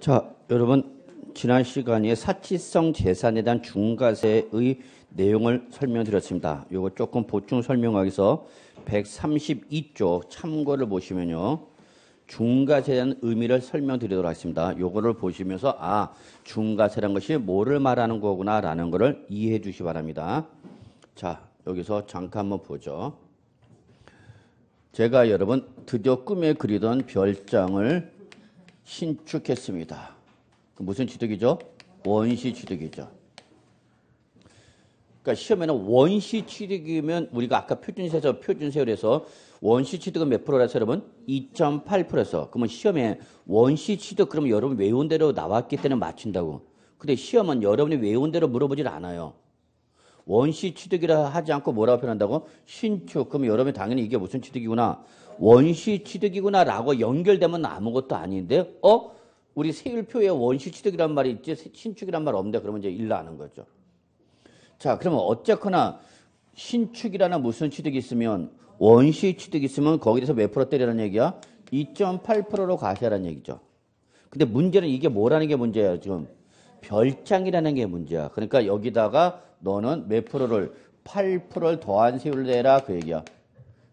자, 여러분 지난 시간에 사치성 재산에 대한 중과세의 내용을 설명드렸습니다. 요거 조금 보충 설명하기 위해서 132쪽 참고를 보시면요. 중과세에 대한 의미를 설명드리도록 하겠습니다. 요거를 보시면서 중과세란 것이 뭐를 말하는 거구나라는 거를 이해해 주시기 바랍니다. 자, 여기서 잠깐 한번 보죠. 제가 여러분 드디어 꿈에 그리던 별장을 신축했습니다. 무슨 취득이죠? 원시 취득이죠. 그러니까 시험에는 원시 취득이면 우리가 아까 표준세율에서 원시 취득은 몇 프로라서 여러분? 2.8%에서. 그러면 시험에 원시 취득 그러면 여러분 외운 대로 나왔기 때문에 맞춘다고. 근데 시험은 여러분이 외운 대로 물어보질 않아요. 원시 취득이라 하지 않고 뭐라고 표현한다고? 신축. 그러면 여러분이 당연히 이게 무슨 취득이구나? 원시 취득이구나 라고 연결되면 아무것도 아닌데 우리 세율표에 원시 취득이란 말이 있지 신축이란 말 없는데 그러면 이제 일나는 거죠. 자, 그러면 어쨌거나 신축이라는 무슨 취득이 있으면 원시 취득이 있으면 거기에 대해서 몇 프로 때리라는 얘기야? 2.8%로 가세라는 얘기죠. 근데 문제는 이게 뭐라는 게 문제야 지금? 별장이라는 게 문제야. 그러니까 여기다가 너는 몇 프로를 8%를 더한 세율을 내라 그 얘기야.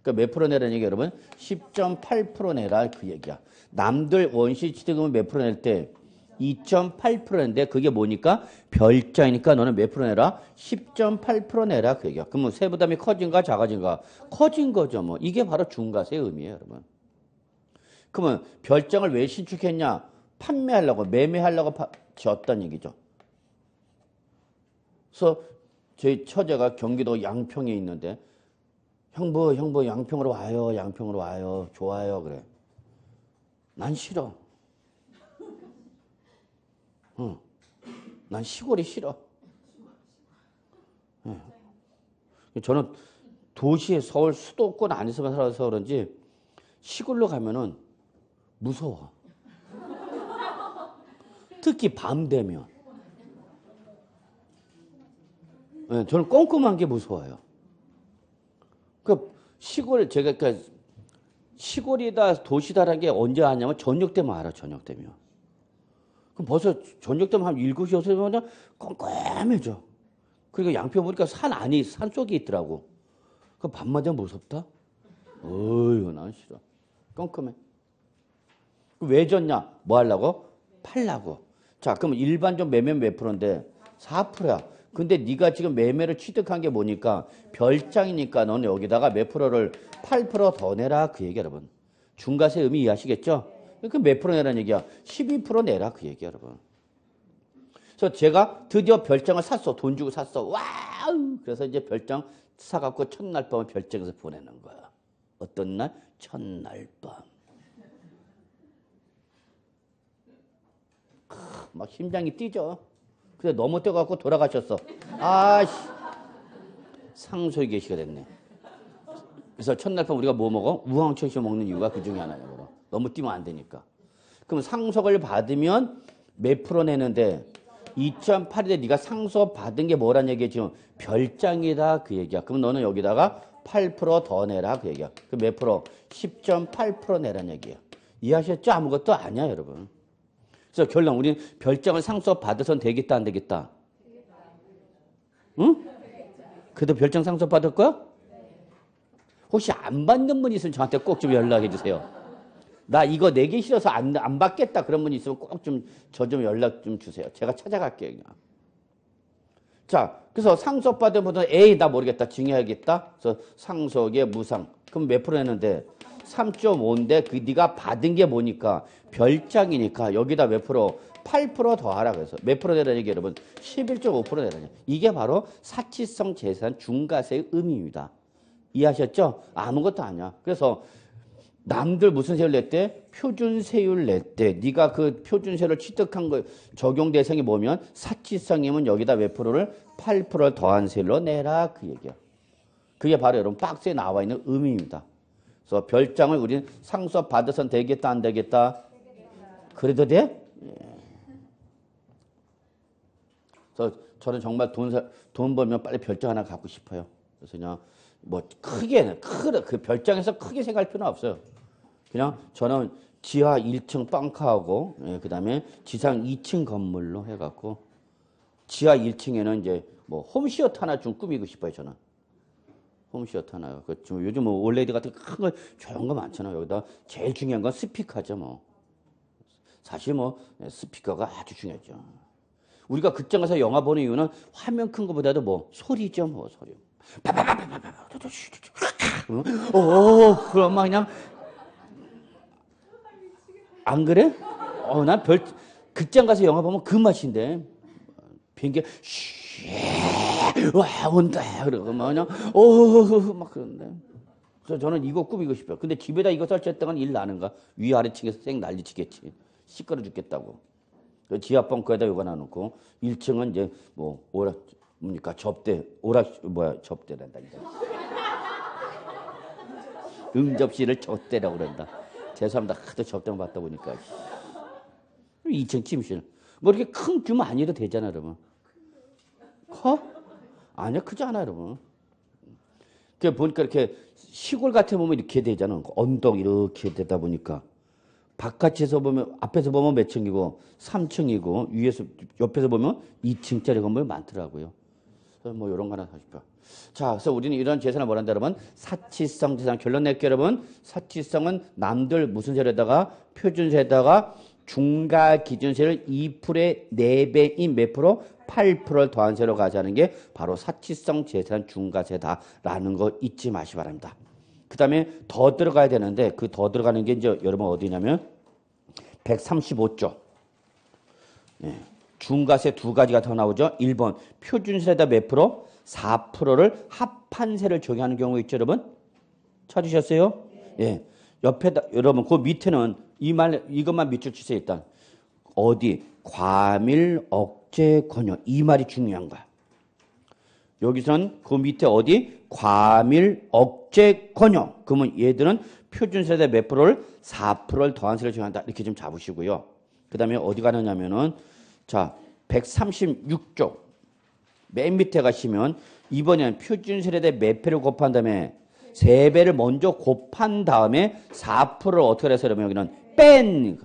그러니까 몇 프로 내라는 얘기야 여러분? 10.8% 내라 그 얘기야. 남들 원시 취득금은 몇 프로 낼 때? 2.8%인데 그게 뭐니까? 별장이니까 너는 몇 프로 내라? 10.8% 내라 그 얘기야. 그러면 세부담이 커진가 작아진가? 커진 거죠 뭐. 이게 바로 중과세의 의미예요 여러분. 그러면 별장을 왜 신축했냐? 판매하려고 매매하려고 지었다는 얘기죠. 그래서 저희 처제가 경기도 양평에 있는데 형부 양평으로 와요. 양평으로 와요. 좋아요. 그래. 난 싫어. 난 시골이 싫어. 저는 도시에 서울 수도권 안에서만 살아서 그런지 시골로 가면은 무서워. 특히 밤 되면. 저는 꼼꼼한 게 무서워요. 제가 시골이다 도시다라는 게 언제 아냐면 저녁 되면 알아. 저녁 되면. 그럼 벌써 저녁 되면 한 7시 6시 되면 깜깜해져. 그리고 양평 보니까 산 속에 있더라고. 그 밤만 되면 무섭다. 어휴 난 싫어. 깜깜해. 왜 졌냐? 뭐 하려고? 팔라고. 자, 그럼 일반적 매매는 몇 프로인데? 4%야. 근데 네가 지금 매매를 취득한 게 뭐니까? 별장이니까 너는 여기다가 몇 프로를 8% 더 내라 그 얘기 여러분. 중과세 의미 이해하시겠죠? 그 몇 프로 내라는 얘기야? 12% 내라 그 얘기 여러분. 그래서 제가 드디어 별장을 샀어. 돈 주고 샀어. 와우! 그래서 이제 별장 사갖고 첫날 밤을 별장에서 보내는 거야. 어떤 날? 첫날 밤. 막 심장이 뛰죠. 근데 너무 뛰어갖고 돌아가셨어. 상소의 계시가 됐네. 그래서 첫날 밤 우리가 뭐 먹어? 우황천시 먹는 이유가 그 중에 하나예요. 너무 뛰면 안 되니까. 그럼 상속을 받으면 몇 프로 내는데 2.8인데 네가 상속 받은 게 뭐란 얘기야 지금? 별장이다 그 얘기야. 그럼 너는 여기다가 8% 더 내라 그 얘기야. 그 몇 프로? 10.8% 내란 얘기야. 이해하셨죠? 아무것도 아니야 여러분. 그래서 결론 우리는 별장을 상속 받아서는 되겠다 안 되겠다? 응? 그래도 별장 상속 받을 거야? 혹시 안 받는 분 있으면 저한테 꼭 좀 연락해 주세요. 나 이거 내기 싫어서 안 받겠다 그런 분 있으면 꼭 좀 연락 좀 주세요. 제가 찾아갈게요. 그냥. 자, 그래서 상속 받은 분은 나 모르겠다. 증여하겠다. 그래서 상속에 무상. 그럼 몇 프로 내는데? 3.5인데 네가 받은 게 뭐니까? 별장이니까 여기다 몇 프로? 8% 더하라 그래서 몇 프로 내라는 얘기 여러분? 11.5% 내라는 얘기. 이게 바로 사치성 재산 중과세의 의미입니다. 이해하셨죠? 아무것도 아니야. 그래서 남들 무슨 세율 냈대? 표준세율 냈대. 네가 그 표준세율을 취득한 거 적용 대상이 뭐면 사치성이면 여기다 몇 프로를 8%를 더한 세율로 내라 그 얘기야. 그게 바로 여러분 박스에 나와 있는 의미입니다. 그래서 별장을 우리는 상속 받아선 되겠다 안 되겠다? 그래도 돼? 그래서 저는 정말 돈 벌면 빨리 별장 하나 갖고 싶어요. 그래서 그냥 뭐 그 별장에서 크게 생각할 필요는 없어요. 그냥 저는 지하 1층 빵카하고, 예, 그 다음에 지상 2층 건물로 해갖고, 지하 1층에는 이제 뭐 홈시어터 하나 좀 꾸미고 싶어요, 저는. 홈시어터 하나요. 그 요즘 뭐 올레드 같은 큰 거 좋은 거 많잖아요. 여기다 제일 중요한 건 스피커죠, 뭐. 사실 뭐 스피커가 아주 중요하죠. 우리가 극장 가서 영화 보는 이유는 화면 큰 거보다도 뭐 소리죠, 뭐 소리. 그럼 막 그냥 안 그래? 난 극장 가서 영화 보면 그 맛인데 비행기 와 온다 그러고 막 그냥 막 그런데. 그래서 저는 이거 꾸미고 싶어요. 근데 집에다 이거 설치했다간 일 나는가? 위아래층에서 쌩 난리치겠지. 시끄러 죽겠다고. 지하 벙커에다 요거 놔놓고 1층은 이제 뭐 뭡니까 접대 접대란다 이제. 응접실을 접대라고 그런다. 죄송합니다. 하도 접대만 받다 보니까. 2층 침실. 뭐 이렇게 큰 규모 아니어도 되잖아, 여러분. 커? 아니야, 크지 않아, 여러분. 그 보니까 이렇게 시골 같아 보면 이렇게 되잖아. 언덕 이렇게 되다 보니까. 바깥에서 보면, 앞에서 보면 몇 층이고, 3층이고, 위에서, 옆에서 보면 2층짜리 건물이 많더라고요. 그래서 뭐 이런 거 하나 사고 싶어요. 자, 그래서 우리는 이런 재산을 뭐란다, 여러분? 사치성 재산. 결론 낼게요, 여러분. 사치성은 남들 무슨 세로에다가, 표준세에다가 중과 기준세를 2%의 4배인 몇 프로? 8%를 더한 세로 가자는 게 바로 사치성 재산 중과세다라는 거 잊지 마시기 바랍니다. 그 다음에 더 들어가야 되는데 그 더 들어가는 게 이제 여러분 어디냐면 135조. 네. 중과세 두 가지가 더 나오죠. 1번 표준세에다 몇 프로? 4%를 합한세를 적용하는 경우 있죠, 여러분? 찾으셨어요? 예. 옆에다 여러분 그 밑에는 이것만 밑줄 치세요. 일단 어디 과밀 억제 권유 이 말이 중요한 거야. 여기선 그 밑에 어디 과밀 억제 권유. 그러면 얘들은 표준세대 몇 프로를 4%를 더한 세를 적용한다. 이렇게 좀 잡으시고요. 그다음에 어디 가느냐면은 자 136조 맨 밑에 가시면 이번에는 표준세대 몇 배를 곱한 다음에 3배를 먼저 곱한 다음에 4%를 어떻게 해서 그러면 여기는 뺀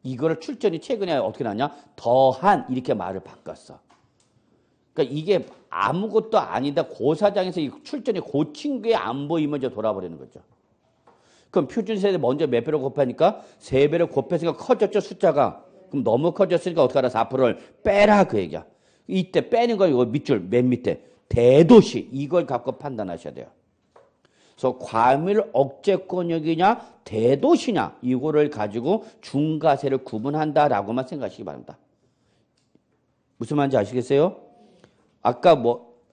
이거를 출전이 최근에 어떻게 나왔냐? 더한 이렇게 말을 바꿨어. 그러니까 이게 아무것도 아니다. 고사장에서 이 출전이 고친 게 안 보이면 이제 돌아버리는 거죠. 그럼 표준세대 먼저 몇 배로 곱하니까 3배를 곱했으니까 커졌죠, 숫자가. 그럼 너무 커졌으니까 어떻게 하라? 4%를 빼라 그 얘기야. 이때 빼는 거 이거 밑줄 맨 밑에 대도시 이걸 갖고 판단하셔야 돼요. 그래서 과밀 억제권역이냐 대도시냐 이거를 가지고 중과세를 구분한다라고만 생각하시기 바랍니다. 무슨 말인지 아시겠어요? 아까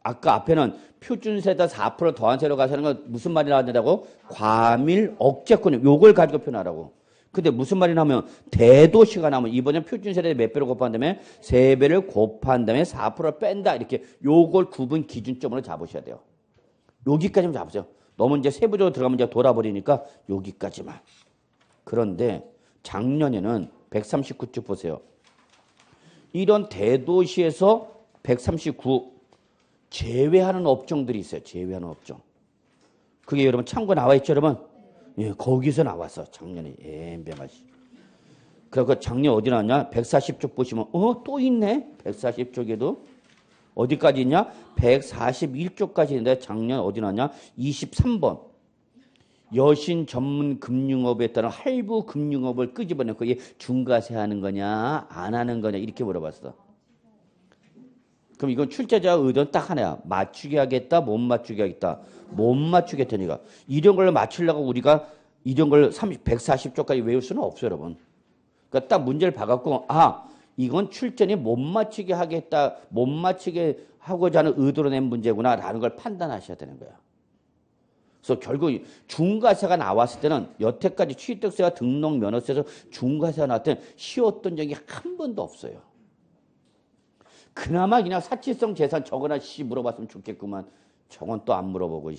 앞에는 표준세다 4% 더한 세로 가서 하는 건 무슨 말이 나왔냐고? 과밀 억제권역 요걸 가지고 표현하라고. 근데 무슨 말이 나오면 대도시가 나오면 이번엔 표준세대 몇 배를 곱한 다음에 3배를 곱한 다음에 4%를 뺀다 이렇게 요걸 구분 기준점으로 잡으셔야 돼요. 여기까지만 잡으세요. 너무 이제 세부적으로 들어가면 이제 돌아버리니까 여기까지만. 그런데 작년에는 139쪽 보세요. 이런 대도시에서 139 제외하는 업종들이 있어요. 제외하는 업종. 그게 여러분 참고 나와 있죠, 여러분? 예, 거기서 나왔어. 작년에. 엠배맛이. 그리고 작년 어디 나왔냐? 140쪽 보시면 또 있네. 140쪽에도. 어디까지 있냐? 141쪽까지 있는데 작년 어디 나왔냐? 23번. 여신 전문 금융업에 따른 할부 금융업을 끄집어내고 이게 중과세 하는 거냐? 안 하는 거냐? 이렇게 물어봤어. 그럼 이건 출제자 의도는 딱 하나야. 맞추게 하겠다, 못 맞추게 하겠다. 못 맞추겠다니까. 이런 걸 맞추려고 우리가 이런 걸 140쪽까지 외울 수는 없어요, 여러분. 그러니까 딱 문제를 봐갖고 이건 출전이 못 맞추게 하겠다, 못 맞추게 하고자 하는 의도로 낸 문제구나라는 걸 판단하셔야 되는 거야. 그래서 결국 중과세가 나왔을 때는 여태까지 취득세와 등록 면허세에서 중과세가 나왔을 때는 쉬웠던 적이 한 번도 없어요. 그나마 그냥 사치성 재산 저거나 물어봤으면 좋겠구만. 저건 또 안 물어보고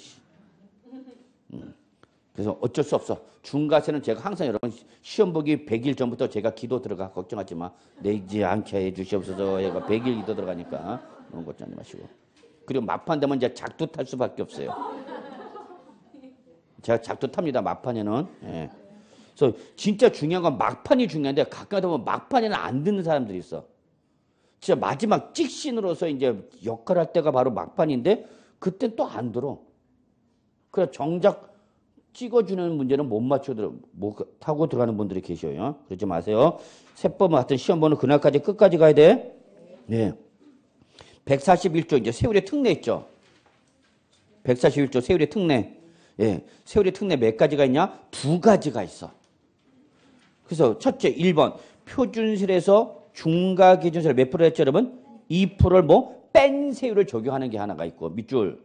그래서 어쩔 수 없어. 중과세는 제가 항상 여러분 시험 보기 100일 전부터 제가 기도 들어가 걱정하지 마. 내지 않게 해 주시옵소서. 얘가 100일 기도 들어가니까 그런 거 걱정하지 마시고. 그리고 막판 되면 이제 작두 탈 수밖에 없어요. 제가 작두 탑니다. 막판에는. 예. 그래서 진짜 중요한 건 막판이 중요한데 가끔가다 보면 막판에는 안 듣는 사람들이 있어. 진짜 마지막 찍신으로서 이제 역할을 할 때가 바로 막판인데 그땐 또 안 들어. 그래서 정작 찍어주는 문제는 못 타고 들어가는 분들이 계셔요. 그러지 마세요. 세법은 하여튼 시험 보는 그날까지 끝까지 가야 돼. 네. 141조 이제 세월의 특례 있죠. 141조 세월의 특례. 예. 세월의 특례 몇 가지가 있냐? 두 가지가 있어. 그래서 첫째 1번 표준세율에서 중과기준세율 몇 프로 했죠 여러분? 2%를 뭐 뺀 세율을 적용하는 게 하나가 있고 밑줄.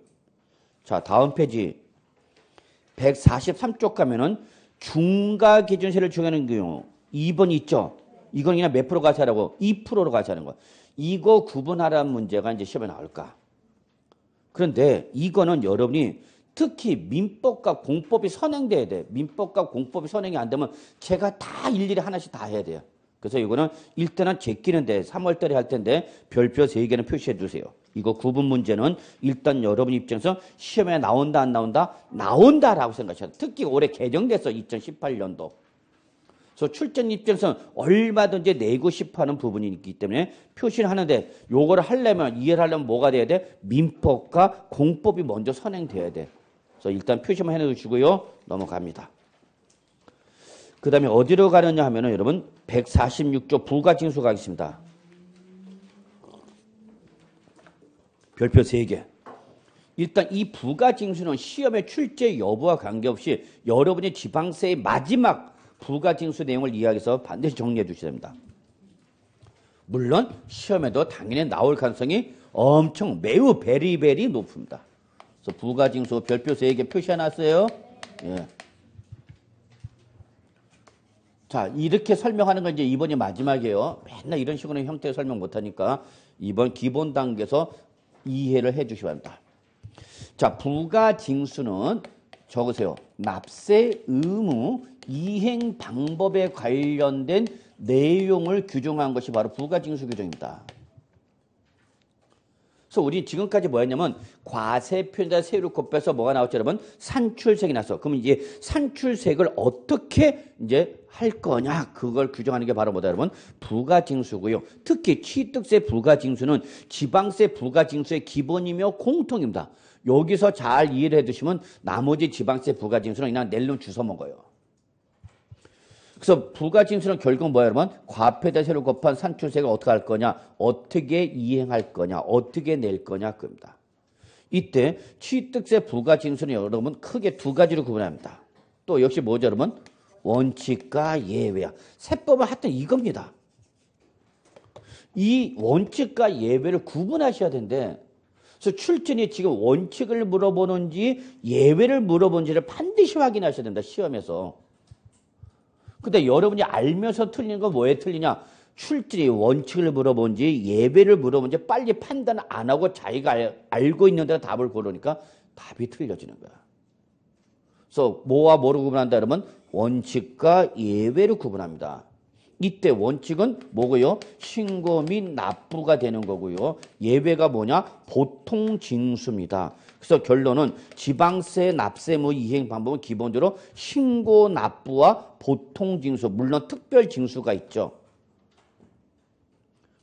자 다음 페이지 143쪽 가면은 중과기준세율을 적용하는 경우 2번 있죠? 이건 그냥 몇 프로 가세하라고? 2%로 가세하는 거야. 이거 구분하라는 문제가 이제 시험에 나올까? 그런데 이거는 여러분이 특히 민법과 공법이 선행돼야 돼. 민법과 공법이 선행이 안 되면 제가 다 일일이 하나씩 다 해야 돼요. 그래서 이거는 일단은 제끼는데 3월달에 할 텐데 별표 3개는 표시해 두세요. 이거 구분 문제는 일단 여러분 입장에서 시험에 나온다 안 나온다? 나온다라고 생각하셔야 돼. 특히 올해 개정됐어. 2018년도. 그래서 출전 입장에서는 얼마든지 내고 싶어하는 부분이 있기 때문에 표시를 하는데 요거를 하려면 이해를 하려면 뭐가 돼야 돼? 민법과 공법이 먼저 선행돼야 돼. 그래서 일단 표시만 해놓으시고요. 넘어갑니다. 그 다음에 어디로 가느냐 하면은 여러분 146조 부가징수 가겠습니다. 별표 3개. 일단 이 부가징수는 시험의 출제 여부와 관계없이 여러분이 지방세의 마지막 부가징수 내용을 이야기해서 반드시 정리해 주셔야 됩니다. 물론 시험에도 당연히 나올 가능성이 엄청 매우 베리베리 높습니다. 그래서 부가징수 별표 3개 표시해놨어요. 예. 자, 이렇게 설명하는 건 이제 이번이 마지막이에요. 맨날 이런 식으로 형태의 설명 못하니까 이번 기본 단계에서 이해를 해 주시기 바랍니다. 자, 부가징수는 적으세요. 납세 의무 이행 방법에 관련된 내용을 규정한 것이 바로 부가징수 규정입니다. 그래서 우리 지금까지 뭐였냐면 과세표에다 세율을 곱해서 뭐가 나왔죠, 여러분? 산출세액이 나왔어. 그러면 이제 산출세액을 어떻게 이제 할 거냐? 그걸 규정하는 게 바로 뭐다, 여러분? 부가징수고요. 특히 취득세 부가징수는 지방세 부가징수의 기본이며 공통입니다. 여기서 잘 이해를 해두시면 나머지 지방세 부가징수는 그냥 낼름 주워 먹어요. 그래서 부가징수는 결국 뭐야 여러분? 과표에다 세율을 곱한 산출세액을 어떻게 할 거냐? 어떻게 이행할 거냐? 어떻게 낼 거냐? 그겁니다. 이때 취득세 부가징수는 여러분 크게 두 가지로 구분합니다. 또 역시 뭐죠 여러분? 원칙과 예외야. 세법은 하여튼 이겁니다. 이 원칙과 예외를 구분하셔야 되는데 그래서 출전이 지금 원칙을 물어보는지 예외를 물어보는지를 반드시 확인하셔야 된다. 시험에서. 근데 여러분이 알면서 틀리는 건 뭐에 틀리냐? 출전이 원칙을 물어본지 예외를 물어본지 빨리 판단 안 하고 자기가 알고 있는 데가 답을 고르니까 답이 틀려지는 거야. 그래서 뭐와 뭐를 구분한다 그러면 원칙과 예외를 구분합니다. 이때 원칙은 뭐고요? 신고 및 납부가 되는 거고요. 예외가 뭐냐? 보통 징수입니다. 그래서 결론은 지방세 납세무 이행 방법은 기본적으로 신고 납부와 보통 징수, 물론 특별 징수가 있죠.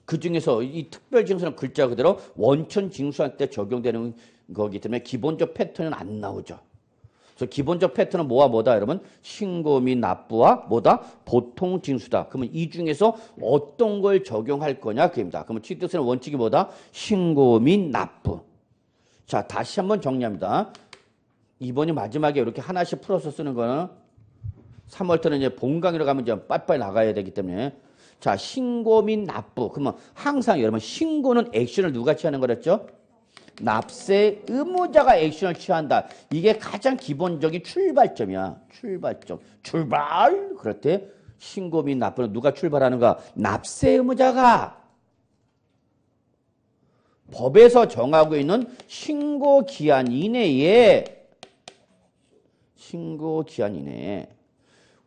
그 중에서 이 특별 징수는 글자 그대로 원천 징수할 때 적용되는 거기 때문에 기본적 패턴은 안 나오죠. 그래서 기본적 패턴은 뭐와 뭐다 여러분? 신고 및 납부와 뭐다? 보통 징수다. 그러면 이 중에서 어떤 걸 적용할 거냐 그입니다. 그러면 취득세는 원칙이 뭐다? 신고 및 납부. 자, 다시 한번 정리합니다. 이번이 마지막에 이렇게 하나씩 풀어서 쓰는 거는 3월달은 이제 본강의로 가면 이제 빨리빨리 나가야 되기 때문에 자, 신고 및 납부. 그러면 항상 여러분 신고는 액션을 누가 취하는 거랬죠? 납세 의무자가 액션을 취한다. 이게 가장 기본적인 출발점이야. 출발점. 출발! 그럴 때 신고 및 납부는 누가 출발하는가? 납세 의무자가 법에서 정하고 있는 신고 기한 이내에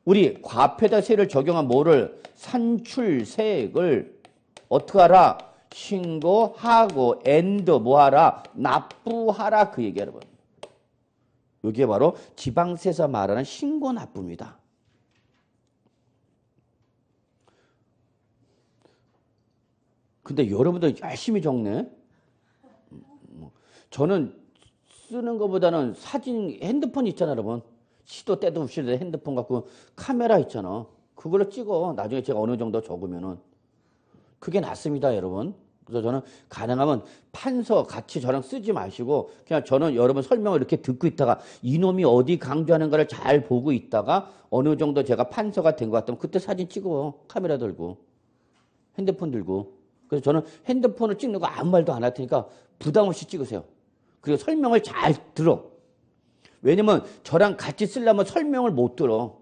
우리 과표에다 세율을 적용한 뭐를 산출세액을 어떻게 하라? 신고하고 and 뭐하라? 납부하라 그 얘기 여러분. 이게 바로 지방세에서 말하는 신고 납부입니다. 근데 여러분들 열심히 적네. 저는 쓰는 것보다는 사진, 핸드폰 있잖아, 여러분. 시도 때도 없이 핸드폰 갖고 카메라 있잖아. 그걸로 찍어. 나중에 제가 어느 정도 적으면은. 그게 낫습니다, 여러분. 그래서 저는 가능하면 판서 같이 저랑 쓰지 마시고 그냥 저는 여러분 설명을 이렇게 듣고 있다가 이놈이 어디 강조하는가를 잘 보고 있다가 어느 정도 제가 판서가 된 것 같으면 그때 사진 찍어. 카메라 들고. 핸드폰 들고. 그래서 저는 핸드폰을 찍는 거 아무 말도 안 할 테니까 부담 없이 찍으세요. 그리고 설명을 잘 들어. 왜냐면 저랑 같이 쓰려면 설명을 못 들어.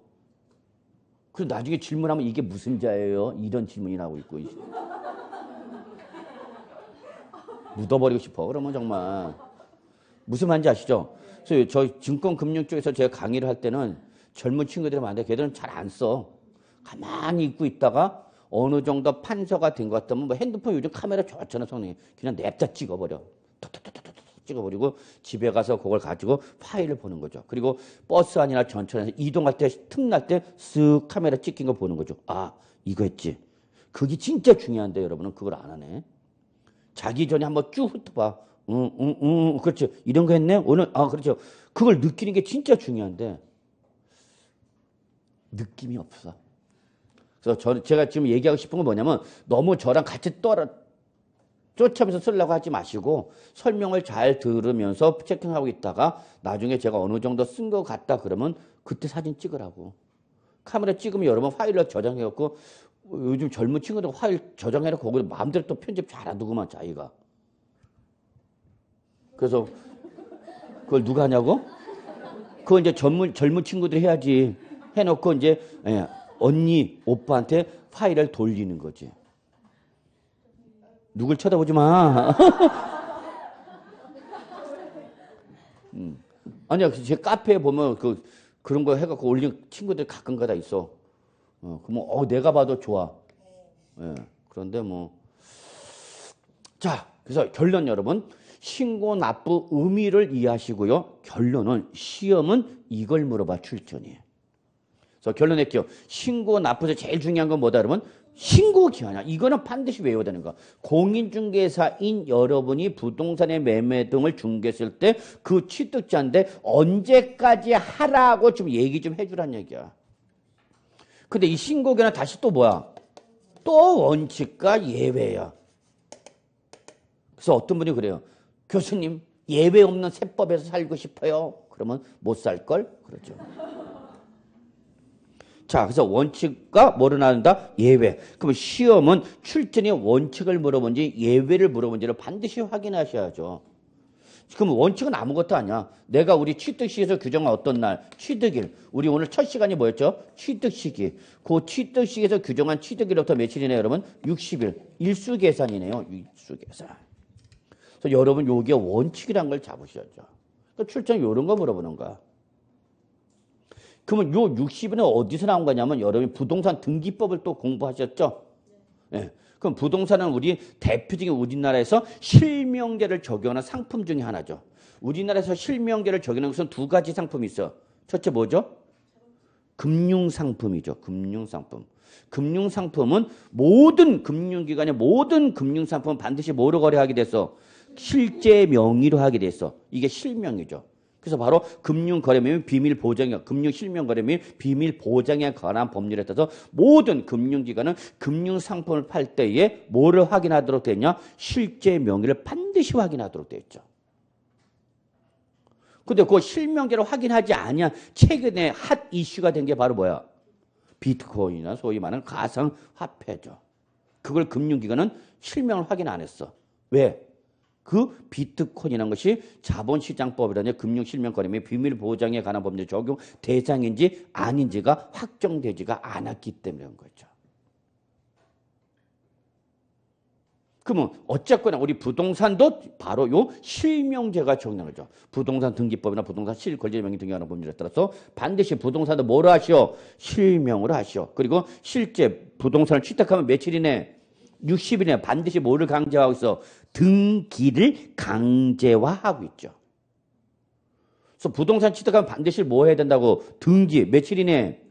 그리고 나중에 질문하면 이게 무슨 자예요? 이런 질문이 나오고 있고. 묻어버리고 싶어. 그러면 정말. 무슨 말인지 아시죠? 그래서 저 증권금융 쪽에서 제가 강의를 할 때는 젊은 친구들이 많은데 걔들은 잘 안 써. 가만히 있고 있다가 어느 정도 판서가 된 것 같으면 뭐 핸드폰 요즘 카메라 좋잖아, 성능이. 그냥 냅다 찍어버려. 톡톡톡톡톡 찍어버리고 집에 가서 그걸 가지고 파일을 보는 거죠. 그리고 버스 안이나 전철에서 이동할 때 틈날 때 쓱 카메라 찍힌 거 보는 거죠. 아, 이거 했지. 그게 진짜 중요한데 여러분은 그걸 안 하네. 자기 전에 한번 쭉 훑어봐. 그렇죠. 이런 거 했네? 오늘, 그렇죠. 그걸 느끼는 게 진짜 중요한데, 느낌이 없어. 그래서 제가 지금 얘기하고 싶은 건 뭐냐면, 너무 저랑 같이 쫓아면서 쓰려고 하지 마시고, 설명을 잘 들으면서 체킹하고 있다가, 나중에 제가 어느 정도 쓴 것 같다 그러면, 그때 사진 찍으라고. 카메라 찍으면 여러분 파일로 저장해갖고, 요즘 젊은 친구들 파일 저장해놓고 거기서 마음대로 또 편집 잘하더구만 자기가. 그래서 그걸 누가 하냐고? 그거 이제 젊은 친구들이 해야지. 해놓고 이제 언니, 오빠한테 파일을 돌리는 거지. 누굴 쳐다보지 마. 아니야, 제 카페에 보면 그런 거 해갖고 올린 친구들 가끔가다 있어. 그러면 내가 봐도 좋아. 예, 그런데 뭐. 자, 그래서 결론 여러분. 신고 납부 의미를 이해하시고요. 결론은 시험은 이걸 물어봐 출전이. 그래서 결론 낼게요. 신고 납부에서 제일 중요한 건 뭐다 여러분? 신고 기한이야. 이거는 반드시 외워야 되는 거. 공인중개사인 여러분이 부동산의 매매 등을 중개했을 때 그 취득자인데 언제까지 하라고 좀 얘기 좀 해주란 얘기야. 근데 이 신고기는 다시 또 뭐야? 또 원칙과 예외야. 그래서 어떤 분이 그래요. 교수님, 예외 없는 세법에서 살고 싶어요. 그러면 못 살걸? 그러죠. 자, 그래서 원칙과 뭐를 나눈다? 예외. 그러면 시험은 출전이 원칙을 물어본지 예외를 물어본지를 반드시 확인하셔야죠. 그럼 원칙은 아무것도 아니야. 내가 우리 취득시에서 규정한 어떤 날, 취득일. 우리 오늘 첫 시간이 뭐였죠? 취득시기. 그 취득시에서 규정한 취득일부터 며칠이네요, 여러분? 60일. 일수계산이네요. 일수계산. 그래서 여러분 요게 원칙이란 걸 잡으셔야죠. 그러니까 출전이 이런 거 물어보는 거야. 그러면 요 60일은 어디서 나온 거냐면 여러분이 부동산 등기법을 또 공부하셨죠? 예. 그럼 부동산은 우리 대표적인 우리나라에서 실명제를 적용하는 상품 중에 하나죠. 우리나라에서 실명제를 적용하는 것은 두 가지 상품이 있어. 첫째 뭐죠? 금융상품이죠. 금융상품. 금융상품은 모든 금융기관의 모든 금융상품은 반드시 뭐로 거래하게 됐어? 실제 명의로 하게 됐어. 이게 실명이죠. 그래서 바로 금융거래명의 비밀보장에 금융실명거래 및 비밀보장에 관한 법률에 따라서 모든 금융기관은 금융상품을 팔 때에 뭐를 확인하도록 되어 있냐? 실제 명의를 반드시 확인하도록 되어 있죠. 근데 그 실명제를 확인하지 않냐? 최근에 핫 이슈가 된 게 바로 뭐야? 비트코인이나 소위 말하는 가상화폐죠. 그걸 금융기관은 실명을 확인 안 했어. 왜? 그 비트코인이라는 것이 자본시장법이라는 금융실명거래 및 비밀보장에 관한 법률 적용 대상인지 아닌지가 확정되지가 않았기 때문에 그런 거죠. 그러면 어쨌거나 우리 부동산도 바로 요 실명제가 적용되는 거죠. 부동산 등기법이나 부동산 실권리명의 등에 관한 법률에 따라서 반드시 부동산도 뭐로 하시오? 실명으로 하시오. 그리고 실제 부동산을 취득하면 며칠 이내 60일 이내 반드시 뭐를 강제하고 있어? 등기를 강제화하고 있죠. 그래서 부동산 취득하면 반드시 뭐 해야 된다고? 등기. 며칠 이내?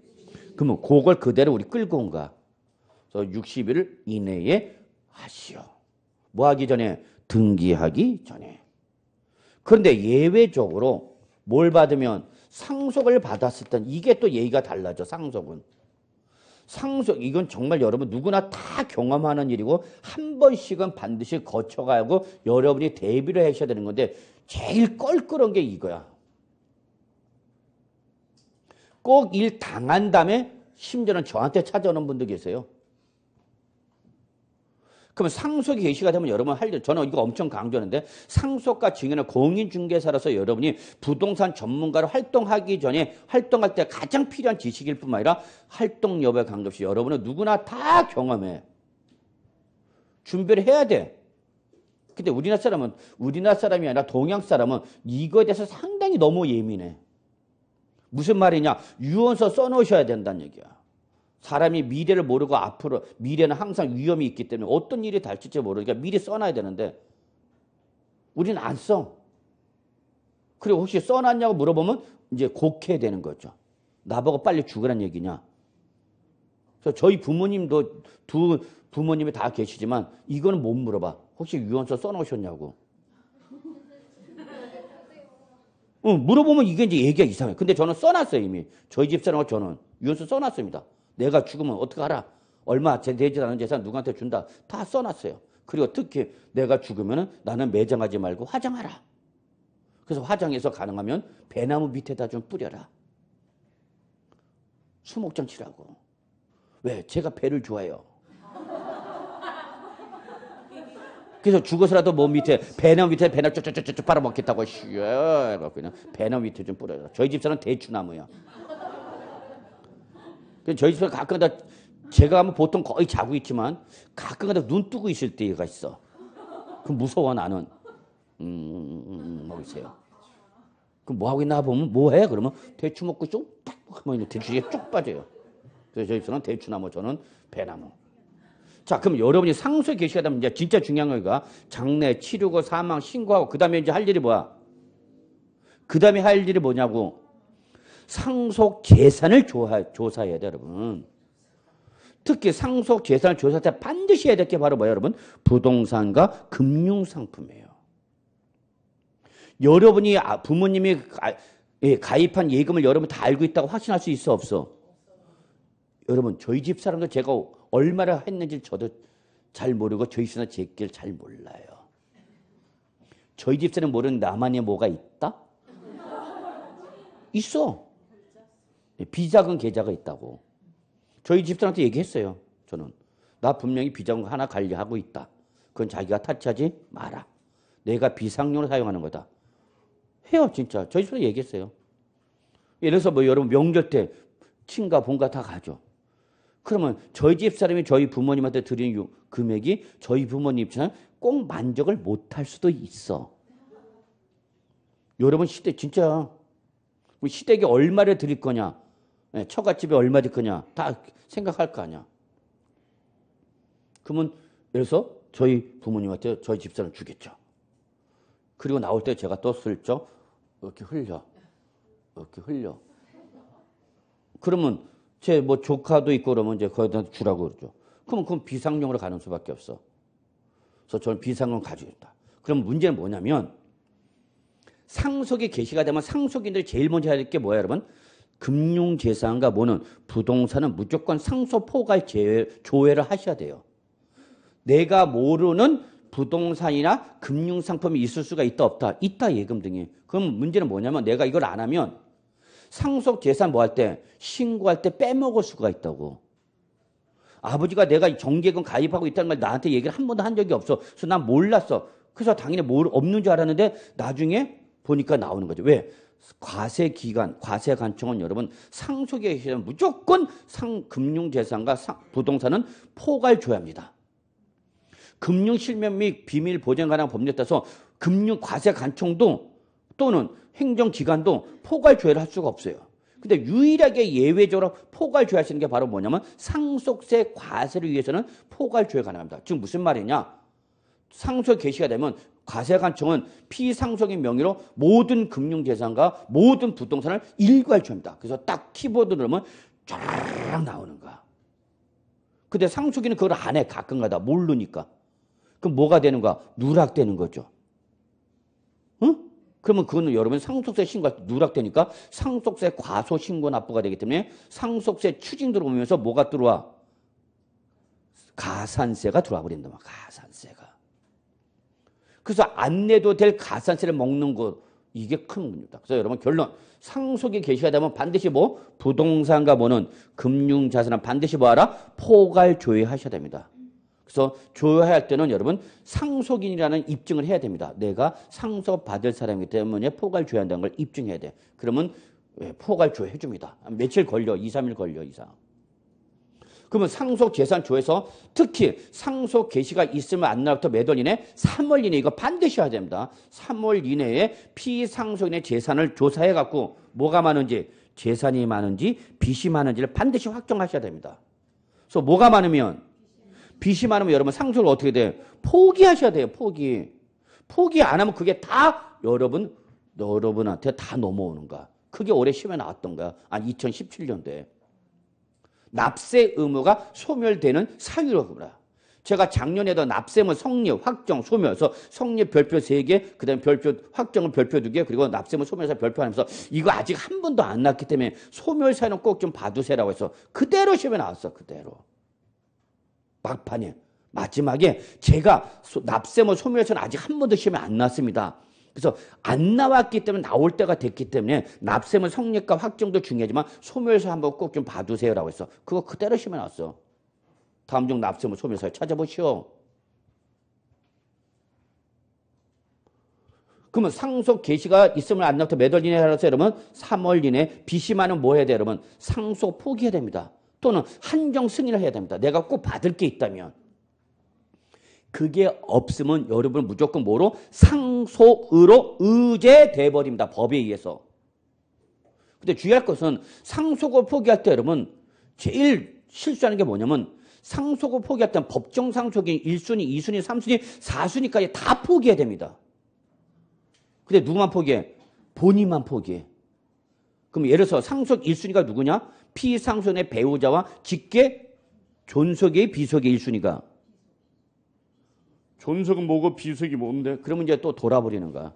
그러면 그걸 그대로 우리 끌고 온 거야. 그래서 60일 이내에 하시오. 뭐 하기 전에? 등기하기 전에. 그런데 예외적으로 뭘 받으면? 상속을 받았을 땐 이게 또 예의가 달라져. 상속은. 상속, 이건 정말 여러분 누구나 다 경험하는 일이고 한 번씩은 반드시 거쳐가고 여러분이 대비를 하셔야 되는 건데 제일 껄끄러운 게 이거야. 꼭 일 당한 다음에 심지어는 저한테 찾아오는 분도 계세요. 그러면 상속이 개시가 되면 여러분 할 일, 저는 이거 엄청 강조하는데 상속과 증여는 공인중개사로서 여러분이 부동산 전문가로 활동하기 전에 활동할 때 가장 필요한 지식일 뿐만 아니라 활동 여부에 관계없이 여러분은 누구나 다 경험해. 준비를 해야 돼. 근데 우리나라 사람이 아니라 동양 사람은 이거에 대해서 상당히 너무 예민해. 무슨 말이냐? 유언서 써놓으셔야 된다는 얘기야. 사람이 미래를 모르고 앞으로 미래는 항상 위험이 있기 때문에 어떤 일이 닥칠지 모르니까 미리 써놔야 되는데 우리는 안 써. 그리고 혹시 써놨냐고 물어보면 이제 곡해되는 거죠. 나보고 빨리 죽으란 얘기냐. 그래서 저희 부모님도 두 부모님이 다 계시지만 이거는 못 물어봐. 혹시 유언서 써놓으셨냐고. 물어보면 이게 이제 얘기가 이상해. 근데 저는 써놨어요 이미. 저희 집사람과 저는 유언서 써놨습니다. 내가 죽으면 어떡하라. 얼마 되지 않은 재산 누구한테 준다. 다 써놨어요. 그리고 특히 내가 죽으면 나는 매장하지 말고 화장하라. 그래서 화장해서 가능하면 배나무 밑에다 좀 뿌려라. 수목장 치라고. 왜? 제가 배를 좋아해요. 그래서 죽어서라도 몸 밑에 배나무 밑에 배나무 쭉쭉쭉쭉 빨아먹겠다고 쉬어. 그냥 배나무 밑에 좀 뿌려라. 저희 집사는 대추나무야. 저희 집에 가끔가다 제가 가면 보통 거의 자고 있지만 가끔가다 눈 뜨고 있을 때가 있어. 그럼 무서워 나는. 먹으세요. 그럼 뭐 하고 있나 보면 뭐 해? 그러면 대추 먹고 쭉딱 하면 대추에 쭉 빠져요. 그래서 저희 집사는 대추나무, 저는 배나무. 자, 그럼 여러분이 상속에 계시게 되면 이제 진짜 중요한 거가 장래, 치르고, 사망, 신고하고 그 다음에 이제 할 일이 뭐야? 그 다음에 할 일이 뭐냐고? 상속 재산을 조사해야 돼, 여러분. 특히 상속 재산을 조사할 때 반드시 해야 될 게 바로 뭐야, 여러분? 부동산과 금융상품이에요. 여러분이 부모님이 가입한 예금을 여러분 다 알고 있다고 확신할 수 있어, 없어? 여러분, 저희 집 사람들 제가 얼마나 했는지 저도 잘 모르고 저희 집사람 제 길 잘 몰라요. 저희 집 사람 모르는 나만의 뭐가 있다? 있어. 비자금 계좌가 있다고. 저희 집사람한테 얘기했어요. 저는. 나 분명히 비자금 하나 관리하고 있다. 그건 자기가 타치하지 마라. 내가 비상용으로 사용하는 거다. 해요, 진짜. 저희 집사람 얘기했어요. 예를 들어서 뭐 여러분 명절 때 친가 본가 다 가죠. 그러면 저희 집사람이 저희 부모님한테 드리는 금액이 저희 부모님 입장에서 꼭 만족을 못할 수도 있어. 여러분 시댁 진짜 시댁에 얼마를 드릴 거냐, 처갓집에 얼마 드릴 거냐 다 생각할 거 아니야. 그러면 예를 들어서 저희 부모님한테 저희 집사람 주겠죠. 그리고 나올 때 제가 또 슬쩍 이렇게 흘려. 그러면 제 뭐 조카도 있고 그러면 이제 거기다 주라고 그러죠. 그럼 비상용으로 가는 수밖에 없어. 그래서 저는 비상용 가지고 있다. 그럼 문제는 뭐냐면 상속이 개시가 되면 상속인들이 제일 먼저 해야 될 게 뭐야, 여러분? 금융재산과 뭐는 부동산은 무조건 상속 포괄 조회를 하셔야 돼요. 내가 모르는 부동산이나 금융상품이 있을 수가 있다 없다? 있다, 예금 등이. 그럼 문제는 뭐냐면 내가 이걸 안 하면 상속재산 뭐 할 때 신고할 때 빼먹을 수가 있다고. 아버지가 내가 정기예금 가입하고 있다는 걸 나한테 얘기를 한 번도 한 적이 없어. 그래서 난 몰랐어. 그래서 당연히 없는 줄 알았는데 나중에 보니까 나오는 거죠. 왜? 과세기간, 과세관청은 여러분 상속에 계시면 무조건 금융재산과 부동산은 포괄줘야 합니다. 금융실명 및 비밀보장관한 법률에 따라서 금융과세관청도 또는 행정기관도 포괄조회를 할 수가 없어요. 근데 유일하게 예외적으로 포괄조회 하시는 게 바로 뭐냐면 상속세 과세를 위해서는 포괄조회 가능합니다. 지금 무슨 말이냐? 상속 개시가 되면 과세관청은 피상속인 명의로 모든 금융재산과 모든 부동산을 일괄조회합니다. 그래서 딱 키보드 누르면 쫙 나오는 거야. 근데 상속인은 그걸 안 해. 가끔가다 모르니까. 그럼 뭐가 되는가? 누락되는 거죠. 응? 그러면 그거는 여러분 상속세 신고할 때 누락되니까 상속세 과소신고 납부가 되기 때문에 상속세 추징 들어오면서 뭐가 들어와? 가산세가 들어와 버린다. 가산세가. 그래서 안 내도 될 가산세를 먹는 거 이게 큰 문제다. 그래서 여러분 결론 상속이 개시가 되면 반드시 뭐 부동산과 뭐는 금융자산은 반드시 뭐 알아? 포괄 조회하셔야 됩니다. 그래서 조회할 때는 여러분 상속인이라는 입증을 해야 됩니다. 내가 상속받을 사람이기 때문에 포괄 조회한다는 걸 입증해야 돼. 그러면 포괄 조회해 줍니다. 며칠 걸려? 2, 3일 걸려 이상. 그러면 상속 재산 조회서 특히 상속 개시가 있으면 안 날부터 몇 월 이내? 3월 이내 이거 반드시 해야 됩니다. 3월 이내에 피상속인의 재산을 조사해 갖고 뭐가 많은지 재산이 많은지 빚이 많은지를 반드시 확정하셔야 됩니다. 그래서 뭐가 많으면 빚이 많으면 여러분 상속을 어떻게 돼? 포기하셔야 돼요. 포기 안 하면 그게 다 여러분한테 다 넘어오는 거야. 그게 올해 시험에 나왔던 거야. 아니 2017년도에. 납세 의무가 소멸되는 사유로 그래. 제가 작년에도 납세의무 성립, 확정, 소멸, 그래서 성립 별표 3개, 그 다음에 별표, 확정은 별표 2개, 그리고 납세의무 소멸사 별표하면서 이거 아직 한 번도 안 났기 때문에 소멸 사유는 꼭 좀 봐두세라고 해서 그대로 시험에 나왔어, 그대로. 막판에. 마지막에 제가 납세의무 소멸사는 아직 한 번도 시험에 안 났습니다. 그래서 안 나왔기 때문에 나올 때가 됐기 때문에 납세의무 성립과 확정도 중요하지만 소멸서 한번 꼭 좀 봐두세요라고 했어. 그거 그대로 시험에 나왔어. 다음 중 납세의무 소멸서 찾아보시오. 그러면 상속 개시가 있으면 안 나부터 몇 월 이내에 알아서 여러분 3월 이내 빚이 많으면 뭐 해야 돼요? 여러분 상속 포기해야 됩니다. 또는 한정 승인을 해야 됩니다. 내가 꼭 받을 게 있다면. 그게 없으면 여러분 무조건 뭐로? 상속으로 의제돼 버립니다. 법에 의해서. 근데 주의할 것은 상속을 포기할 때 여러분 제일 실수하는 게 뭐냐면 상속을 포기할 때는 법정 상속인 1순위, 2순위, 3순위, 4순위까지 다 포기해야 됩니다. 근데 누구만 포기해? 본인만 포기해. 그럼 예를 들어서 상속 1순위가 누구냐? 피상속인의 배우자와 직계 존속의 비속의 1순위가 존속은 뭐고 비속이 뭔데? 그러면 이제 또 돌아버리는 거야.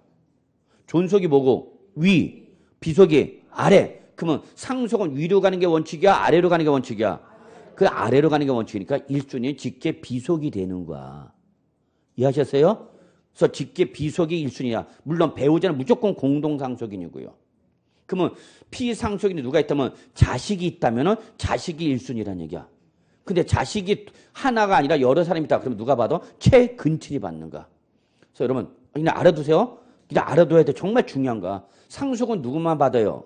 존속이 뭐고? 위, 비속이 아래. 그러면 상속은 위로 가는 게 원칙이야? 아래로 가는 게 원칙이야? 그 아래로 가는 게 원칙이니까 1순위 직계 비속이 되는 거야. 이해하셨어요? 그래서 직계 비속이 1순위야. 물론 배우자는 무조건 공동상속인이고요. 그러면 피상속인이 누가 있다면 자식이 있다면 자식이 1순위라는 얘기야. 근데 자식이 하나가 아니라 여러 사람이 있다. 그러면 누가 봐도 최근친이 받는 거야. 그래서 여러분 그냥 알아두세요. 그냥 알아둬야 돼. 정말 중요한 거야. 상속은 누구만 받아요?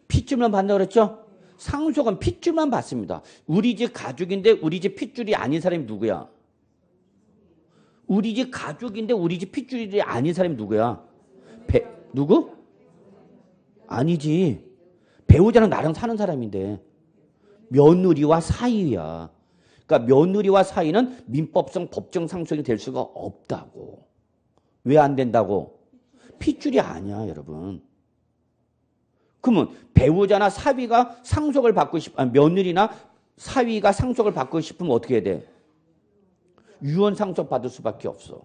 핏줄만 받는다고 그랬죠? 상속은 핏줄만 받습니다. 우리 집 가족인데 우리 집 핏줄이 아닌 사람이 누구야? 우리 집 가족인데 우리 집 핏줄이 아닌 사람이 누구야? 누구? 아니지. 배우자는 나랑 사는 사람인데. 며느리와 사위야. 그러니까 며느리와 사위는 민법성 법정 상속이 될 수가 없다고. 왜 안 된다고? 핏줄이 아니야, 여러분. 그러면 배우자나 사위가 상속을 받고 며느리나 사위가 상속을 받고 싶으면 어떻게 해야 돼? 유언 상속 받을 수밖에 없어.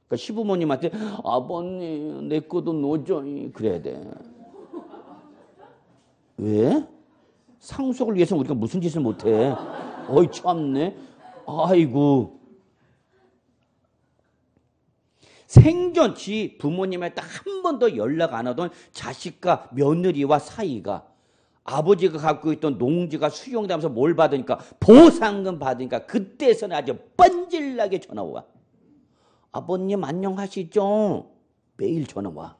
그러니까 시부모님한테 아버님 내 것도 놓줘이 그래야 돼. 왜? 상속을 위해서 우리가 무슨 짓을 못해? 어이 참네. 아이고. 생전 지 부모님한테 한 번도 연락 안 하던 자식과 며느리와 사이가 아버지가 갖고 있던 농지가 수용되면서 뭘 받으니까 보상금 받으니까 그때서는 아주 뻔질나게 전화 와. 아버님 안녕하시죠? 매일 전화 와.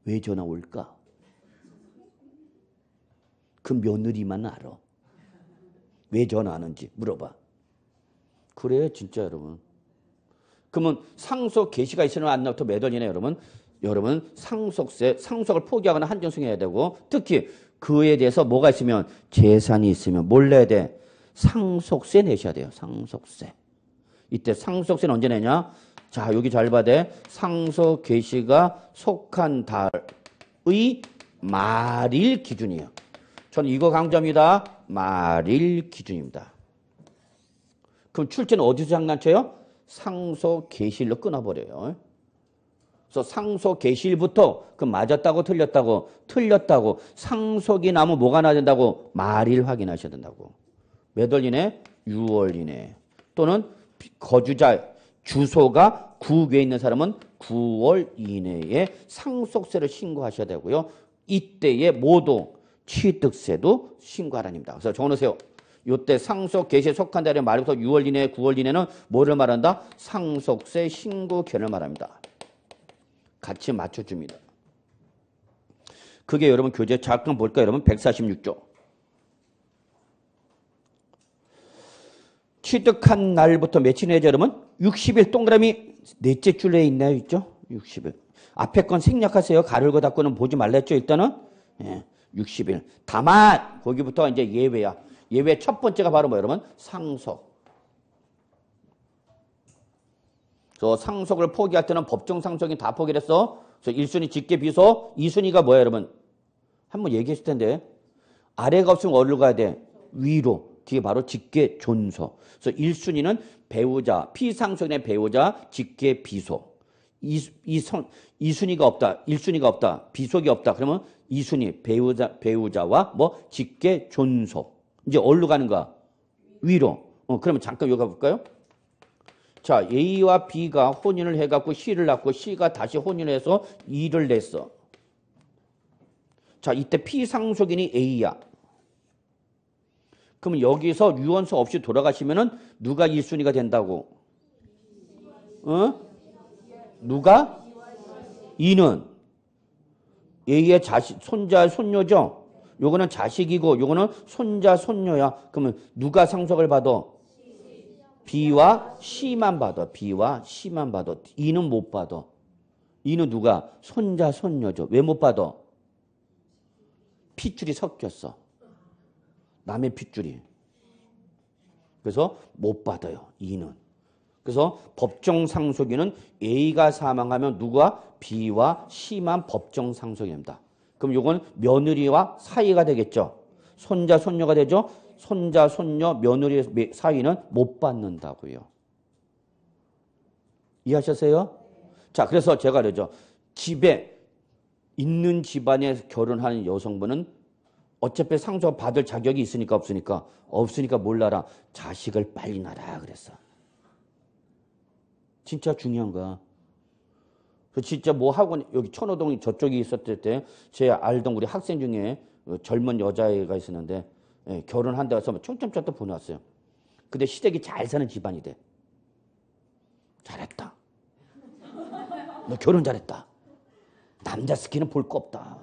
왜 전화 올까? 그 며느리만 알아. 왜 전화하는지 물어봐. 그래 진짜 여러분. 그러면 상속 개시가 있으면 안 나부터 몇 월이나 여러분 상속을 포기하거나 한정승해야 되고 특히 그에 대해서 뭐가 있으면 재산이 있으면 뭘 내야 돼? 상속세 내셔야 돼요. 상속세. 이때 상속세는 언제 내냐? 자 여기 잘 봐야 돼. 상속 개시가 속한 달의 말일 기준이에요. 저는 이거 강조합니다. 말일 기준입니다. 그럼 출제는 어디서 장난쳐요? 상속 개시일로 끊어버려요. 그래서 상속 개시일부터 그 맞았다고 틀렸다고 상속이 나면 뭐가 나야 된다고? 말일 확인하셔야 된다고. 몇 월 이내? 6월 이내. 또는 거주자 주소가 국외에 있는 사람은 9월 이내에 상속세를 신고하셔야 되고요. 이때에 모두 취득세도 신고하라입니다. 그래서 적어놓으세요. 이때 상속 개시에 속한다는 말부터 6월 이내, 9월 이내는 뭐를 말한다? 상속세 신고 기한을 말합니다. 같이 맞춰줍니다. 그게 여러분 교재 잠깐 볼까요? 여러분 146조. 취득한 날부터 며칠 내죠, 여러분? 60일 동그라미 넷째 줄에 있나요? 있죠? 60일. 앞에 건 생략하세요. 가를 거 닫고는 보지 말랬죠, 일단은? 예, 60일. 다만, 거기부터 이제 예외야. 예외 첫 번째가 바로 뭐, 여러분? 상속. 그래서 상속을 포기할 때는 법정 상속이 다 포기를 했어. 그래서 1순위 직계 비소, 2순위가 뭐야, 여러분? 한번 얘기했을 텐데. 아래가 없으면 어디로 가야 돼? 위로. 뒤에 바로 직계 존소. 그래서 1순위는 배우자, 피상속인의 배우자, 직계 비소. 2순위가 없다. 1순위가 없다. 비속이 없다. 그러면 2순위 배우자와 뭐 직계 존소. 이제 어디로 가는 거야? 위로. 그러면 잠깐 여기 가볼까요? 자, A와 B가 혼인을 해갖고 C를 낳고 C가 다시 혼인을 해서 E를 냈어. 자, 이때 피상속인이 A야. 그러면 여기서 유언서 없이 돌아가시면은 누가 1순위가 된다고? 누가? E는 A의 자식, 손자, 손녀죠? 요거는 자식이고 요거는 손자, 손녀야. 그러면 누가 상속을 받아? B와 C만 받아. B와 C만 받아. E는 못 받아. E는 누가? 손자, 손녀죠. 왜 못 받아? 핏줄이 섞였어. 남의 핏줄이. 그래서 못 받아요. E는. 그래서 법정 상속인은 A가 사망하면 누가? B와 C만 법정 상속이 됩니다. 그럼 요건 며느리와 사이가 되겠죠. 손자, 손녀가 되죠. 손자, 손녀, 며느리 사이는 못 받는다고요. 이해하셨어요? 자, 그래서 제가 그러죠. 집에 있는 집안에 결혼하는 여성분은 어차피 상속 받을 자격이 있으니까 없으니까? 없으니까 몰라라. 자식을 빨리 낳아라 그랬어. 진짜 중요한 거야. 진짜 뭐 학원 여기 천호동 저쪽에 있었을 때 제 알던 우리 학생 중에 젊은 여자애가 있었는데 예, 결혼한다고 해서 청첩장도 보내왔어요. 근데 시댁이 잘 사는 집안이 돼. 잘했다. 너 결혼 잘했다. 남자 스키는 볼 거 없다.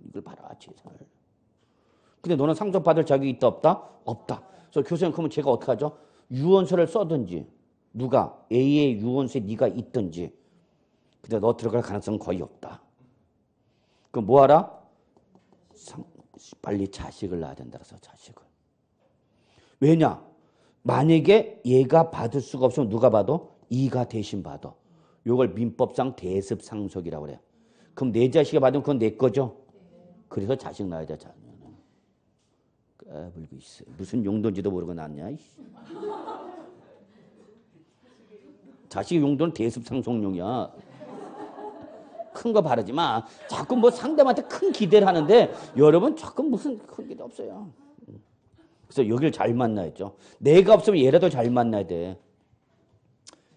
이걸 봐라, 재산을. 근데 너는 상속받을 자격이 있다, 없다? 없다. 그래서 교수님, 그러면 제가 어떻게 하죠? 유언서를 써든지, 누가 A의 유언서에 네가 있든지, 근데 너 들어갈 가능성은 거의 없다. 그럼 뭐 하라? 빨리 자식을 낳아야 된다. 그래서 자식을. 왜냐? 만약에 얘가 받을 수가 없으면 누가 받아? 이가 대신 받아. 이걸 민법상 대습상속이라고 그래요. 그럼 내 자식이 받으면 그건 내 거죠? 그래서 자식 낳아야 돼, 자녀는. 까불고 있어. 무슨 용도인지도 모르고 낳냐? 자식의 용도는 대습상속용이야. 큰 거 바라지 마. 자꾸 뭐 상대한테 큰 기대를 하는데 여러분 자꾸 무슨 큰 기대 없어요. 그래서 여기를 잘 만나야죠. 내가 없으면 얘라도 잘 만나야 돼.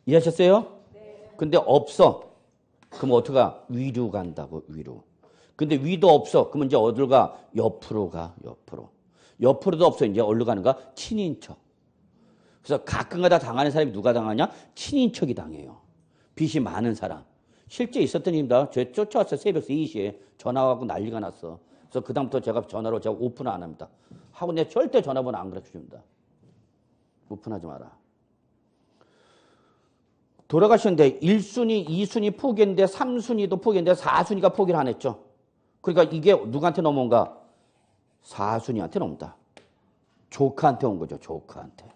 이해하셨어요? 네. 근데 없어. 그럼 어떡하? 위로 간다고, 위로. 근데 위도 없어. 그러면 이제 어디로 가? 옆으로 가, 옆으로. 옆으로도 없어. 이제 어디로 가는가? 친인척. 그래서 가끔가다 당하는 사람이 누가 당하냐? 친인척이 당해요. 빚이 많은 사람. 실제 있었던 일입니다. 저 쫓아왔어요. 새벽 3시에 전화하고 난리가 났어. 그래서 그다음부터 제가 전화로 제가 오픈을 안 합니다. 하고 내가 절대 전화번호 안 가르쳐줍니다. 오픈하지 마라. 돌아가셨는데 1순위, 2순위 포기했는데 3순위도 포기했는데 4순위가 포기를 안 했죠. 그러니까 이게 누구한테 넘어온가? 4순위한테 넘는다. 조카한테 온 거죠. 조카한테.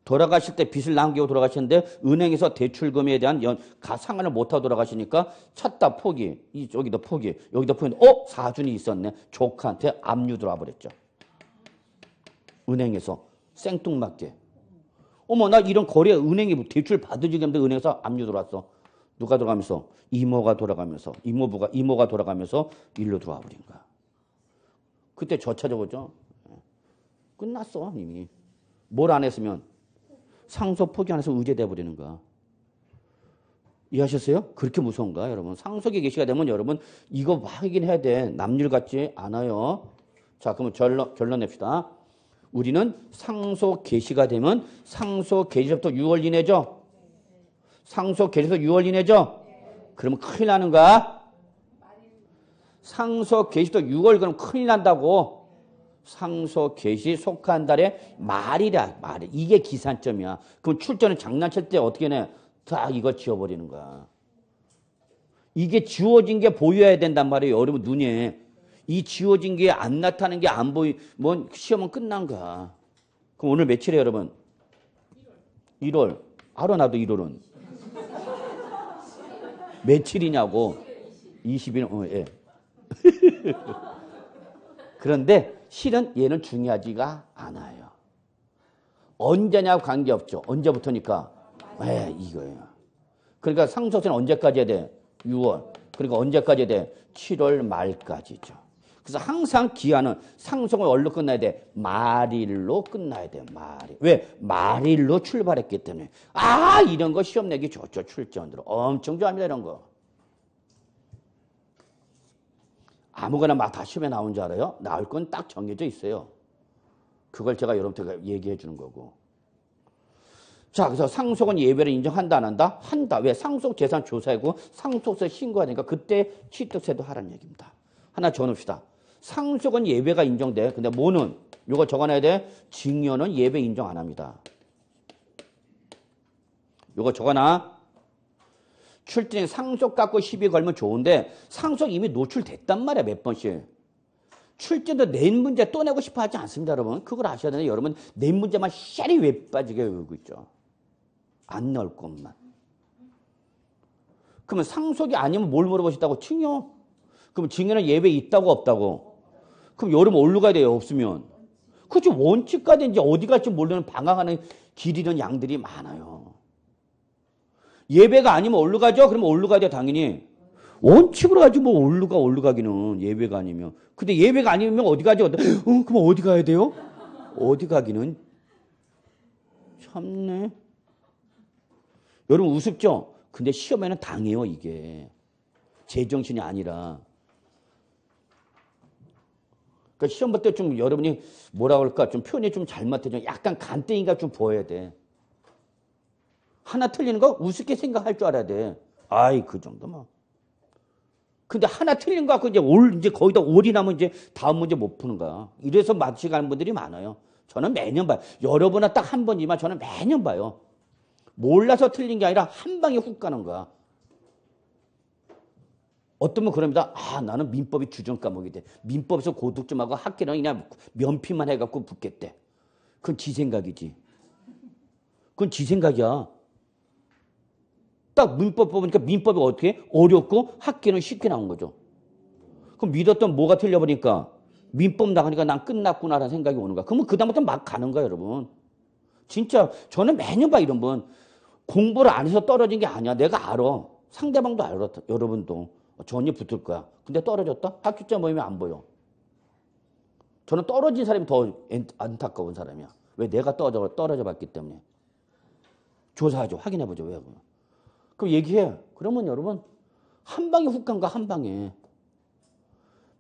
돌아가실 때 빚을 남기고 돌아가셨는데 은행에서 대출금에 대한 상환을 못하고 돌아가시니까 찾다 포기, 여기도 포기, 여기도 포기. 사준이 있었네. 조카한테 압류 들어와 버렸죠. 은행에서 생뚱맞게. 어머, 나 이런 거래, 은행에 대출 받으려고 했는데 은행에서 압류 들어왔어. 누가 들어가면서? 이모가 돌아가면서, 이모가 돌아가면서 일로 들어와 버린 거야. 그때 저 찾아보죠. 끝났어, 이미. 뭘 안 했으면 상속 포기 안 해서 의제돼 버리는 거야. 이해하셨어요? 그렇게 무서운가, 여러분? 상속의 계시가 되면 여러분 이거 확인해야 돼. 남일 같지 않아요. 자, 그러면 결론 냅시다. 우리는 상속 계시가 되면 상속 계시부터 6월 이내죠? 상속 계시부터 6월 이내죠? 그러면 큰일 나는 거야? 상속 계시부터 6월 그럼 큰일 난다고. 상속 계시 속한 달에 말이라, 말이. 이게 기산점이야. 그럼 출전은 장난칠 때 어떻게 해? 다 이거 지워버리는 거야. 이게 지워진 게 보여야 된단 말이에요. 여러분 눈에. 이 지워진 게 안 나타나는 게 안 보이면 시험은 끝난 거야. 그럼 오늘 며칠이에요, 여러분? 1월. 알아, 나도 1월은. 며칠이냐고. 20일, 예. 그런데 실은 얘는 중요하지가 않아요. 언제냐고 관계없죠. 언제부터니까. 예, 이거예요. 그러니까 상속세는 언제까지 해야 돼? 6월. 그러니까 언제까지 해야 돼? 7월 말까지죠. 그래서 항상 기한은 상속을 얼로 끝나야 돼? 말일로 끝나야 돼. 말일. 왜? 말일로 출발했기 때문에. 아, 이런 거 시험 내기 좋죠. 출전으로. 엄청 좋아합니다, 이런 거. 아무거나 막 다 시험에 나온 줄 알아요? 나올 건 딱 정해져 있어요. 그걸 제가 여러분한테 얘기해 주는 거고. 자, 그래서 상속은 예외를 인정한다, 안 한다? 한다. 왜? 상속 재산 조사하고 상속세 신고하니까 그때 취득세도 하라는 얘기입니다. 하나 적어놓읍시다. 상속은 예외가 인정돼. 근데 뭐는? 이거 적어놔야 돼. 증여는 예외 인정 안 합니다. 이거 적어놔. 출전에 상속 갖고 시비 걸면 좋은데 상속 이미 노출됐단 말이야, 몇 번씩. 출전도 낸 문제 또 내고 싶어 하지 않습니다, 여러분. 그걸 아셔야 되는데 여러분 낸 문제만 샤리 왜 빠지게 외우고 있죠. 안 나올 것만. 그러면 상속이 아니면 뭘 물어보셨다고? 증여. 그럼 증여는 예외 있다고 없다고? 그럼 여러분 어디로 가야 돼요? 없으면. 그렇죠. 원칙까지 이제 어디 갈지 모르는 방황하는 길 잃은 양들이 많아요. 예배가 아니면 어디로 가죠? 그러면 어디로 가죠? 당연히. 원칙으로 가지 뭐 어디로 가기는 예배가 아니면. 근데 예배가 아니면 어디 가죠? 그럼 어디 가야 돼요? 어디 가기는. 참네. 여러분 우습죠? 근데 시험에는 당해요, 이게. 제정신이 아니라. 그러니까 시험 볼 때 좀 여러분이 뭐라 그럴까? 좀 표현이 좀 잘못되죠. 약간 간땡이가 좀 보여야 돼. 하나 틀리는 거 우습게 생각할 줄 알아야 돼. 아이, 그 정도만. 근데 하나 틀린 거 갖고 이제 거의 다 올인하면 이제 다음 문제 못 푸는 거야. 이래서 마치 가는 분들이 많아요. 저는 매년 봐요. 여러분은 딱 한 번이지만 저는 매년 봐요. 몰라서 틀린 게 아니라 한 방에 훅 가는 거야. 어떤 분 그럽니다. 아, 나는 민법이 주전 과목이 돼. 민법에서 고득 좀 하고 학기는 그냥 면피만 해갖고 붙겠대. 그건 지 생각이지. 그건 지 생각이야. 딱 민법 보니까 민법이 어떻게 어렵고 학기는 쉽게 나온 거죠. 그럼 믿었던 뭐가 틀려버리니까 민법 나가니까 난 끝났구나라는 생각이 오는 거야. 그러면 그다음부터 막 가는 거야, 여러분. 진짜 저는 매년 봐, 이런 분. 공부를 안 해서 떨어진 게 아니야. 내가 알아. 상대방도 알아. 여러분도. 저 언니 붙을 거야. 근데 떨어졌다? 학교점 모이면 안 보여. 저는 떨어진 사람이 더 안타까운 사람이야. 왜? 내가 떨어져 봤기 때문에. 조사하죠. 확인해보죠. 왜? 그럼 얘기해. 그러면 여러분 한 방에 훅 간 거야. 한 방에.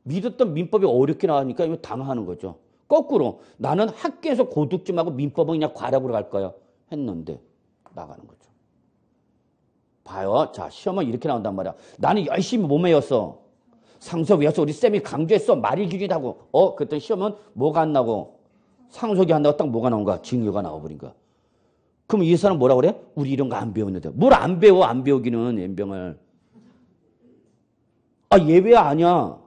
믿었던 민법이 어렵게 나가니까 이거 당하는 거죠. 거꾸로 나는 학교에서 고득점하고 민법은 그냥 과락으로 갈 거야 했는데 나가는 거죠. 봐요. 자, 시험은 이렇게 나온단 말이야. 나는 열심히 몸 외웠어. 상속 외웠어. 우리 쌤이 강조했어. 말이 기준이라고. 그랬더니 시험은 뭐가 안 나고 상속이 안 나고 딱 뭐가 나온 거야? 증여가 나와버린 거야. 그럼 이 사람 뭐라 그래? 우리 이런 거 안 배웠는데. 뭘 안 배워? 안 배우기는 연병을. 아, 예외 아니야.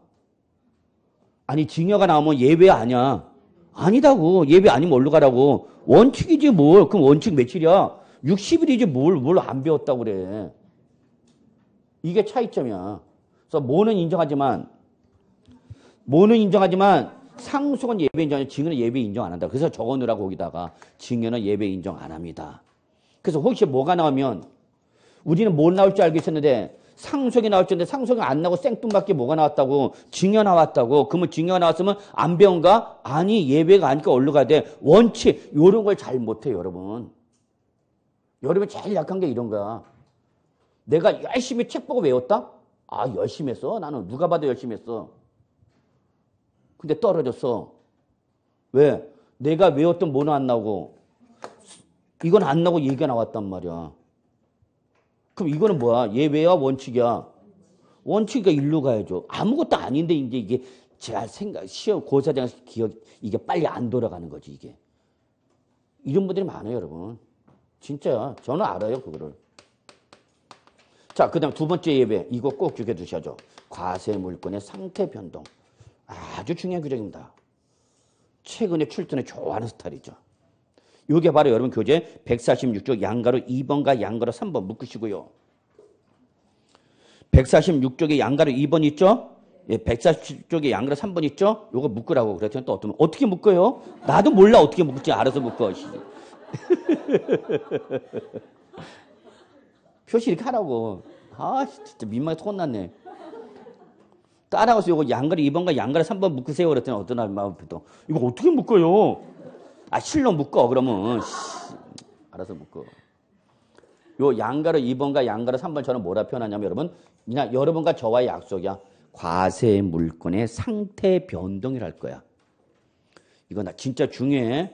아니, 증여가 나오면 예외 아니야. 아니다고. 예외 아니면 어디로 가라고. 원칙이지 뭘. 그럼 원칙 며칠이야? 60일이지 뭘 안 배웠다고 그래. 이게 차이점이야. 그래서 뭐는 인정하지만 상속은 예배 인정하지 증여는 예배 인정 안 한다. 그래서 적어놓으라고 거기다가 증여는 예배 인정 안 합니다. 그래서 혹시 뭐가 나오면 우리는 뭘 나올 줄 알고 있었는데 상속이 나올 줄 알았는데 상속이 안 나오고 생뚱맞게 뭐가 나왔다고? 증여 나왔다고. 그러면 증여가 나왔으면 안 배운가? 아니 예배가 아니까 얼른 가야 돼. 원칙 이런 걸 잘 못해요 여러분. 여러분 제일 약한 게 이런 거야. 내가 열심히 책 보고 외웠다? 아 열심히 했어. 나는 누가 봐도 열심히 했어. 근데 떨어졌어. 왜? 내가 외웠던 뭐는 안 나오고 이건 안 나오고 얘기가 나왔단 말이야. 그럼 이거는 뭐야? 예외와 원칙이야. 원칙이니까 일로 가야죠. 아무것도 아닌데 이제 이게 제가 시험 고사장에서 기억 이게 빨리 안 돌아가는 거지 이게. 이런 분들이 많아요 여러분. 진짜야. 저는 알아요 그거를. 자 그다음 두 번째 예배 이거 꼭 기억해 두셔야죠. 과세 물건의 상태 변동. 아주 중요한 규정입니다. 최근에 출전에 좋아하는 스타일이죠. 이게 바로 여러분 교재 146쪽 양가로 2번과 양가로 3번 묶으시고요. 146쪽에 양가로 2번 있죠? 예, 147쪽에 양가로 3번 있죠? 요거 묶으라고 그랬더니 또 어떻게 묶어요? 나도 몰라 어떻게 묶을지 알아서 묶어. 표시 이렇게 하라고. 아 진짜 민망해서 혼났네. 따라가서 요거 양가로 2번과 양가로 3번 묶으세요 그랬더니 어떤 마음도 이거 어떻게 묶어요? 아 실로 묶어 그러면 알아서 묶어. 요 양가로 2번과 양가로 3번 저는 뭐라 표현하냐면 여러분 그냥 여러분과 저와의 약속이야. 과세 물건의 상태 변동이랄 거야. 이거 나 진짜 중요해.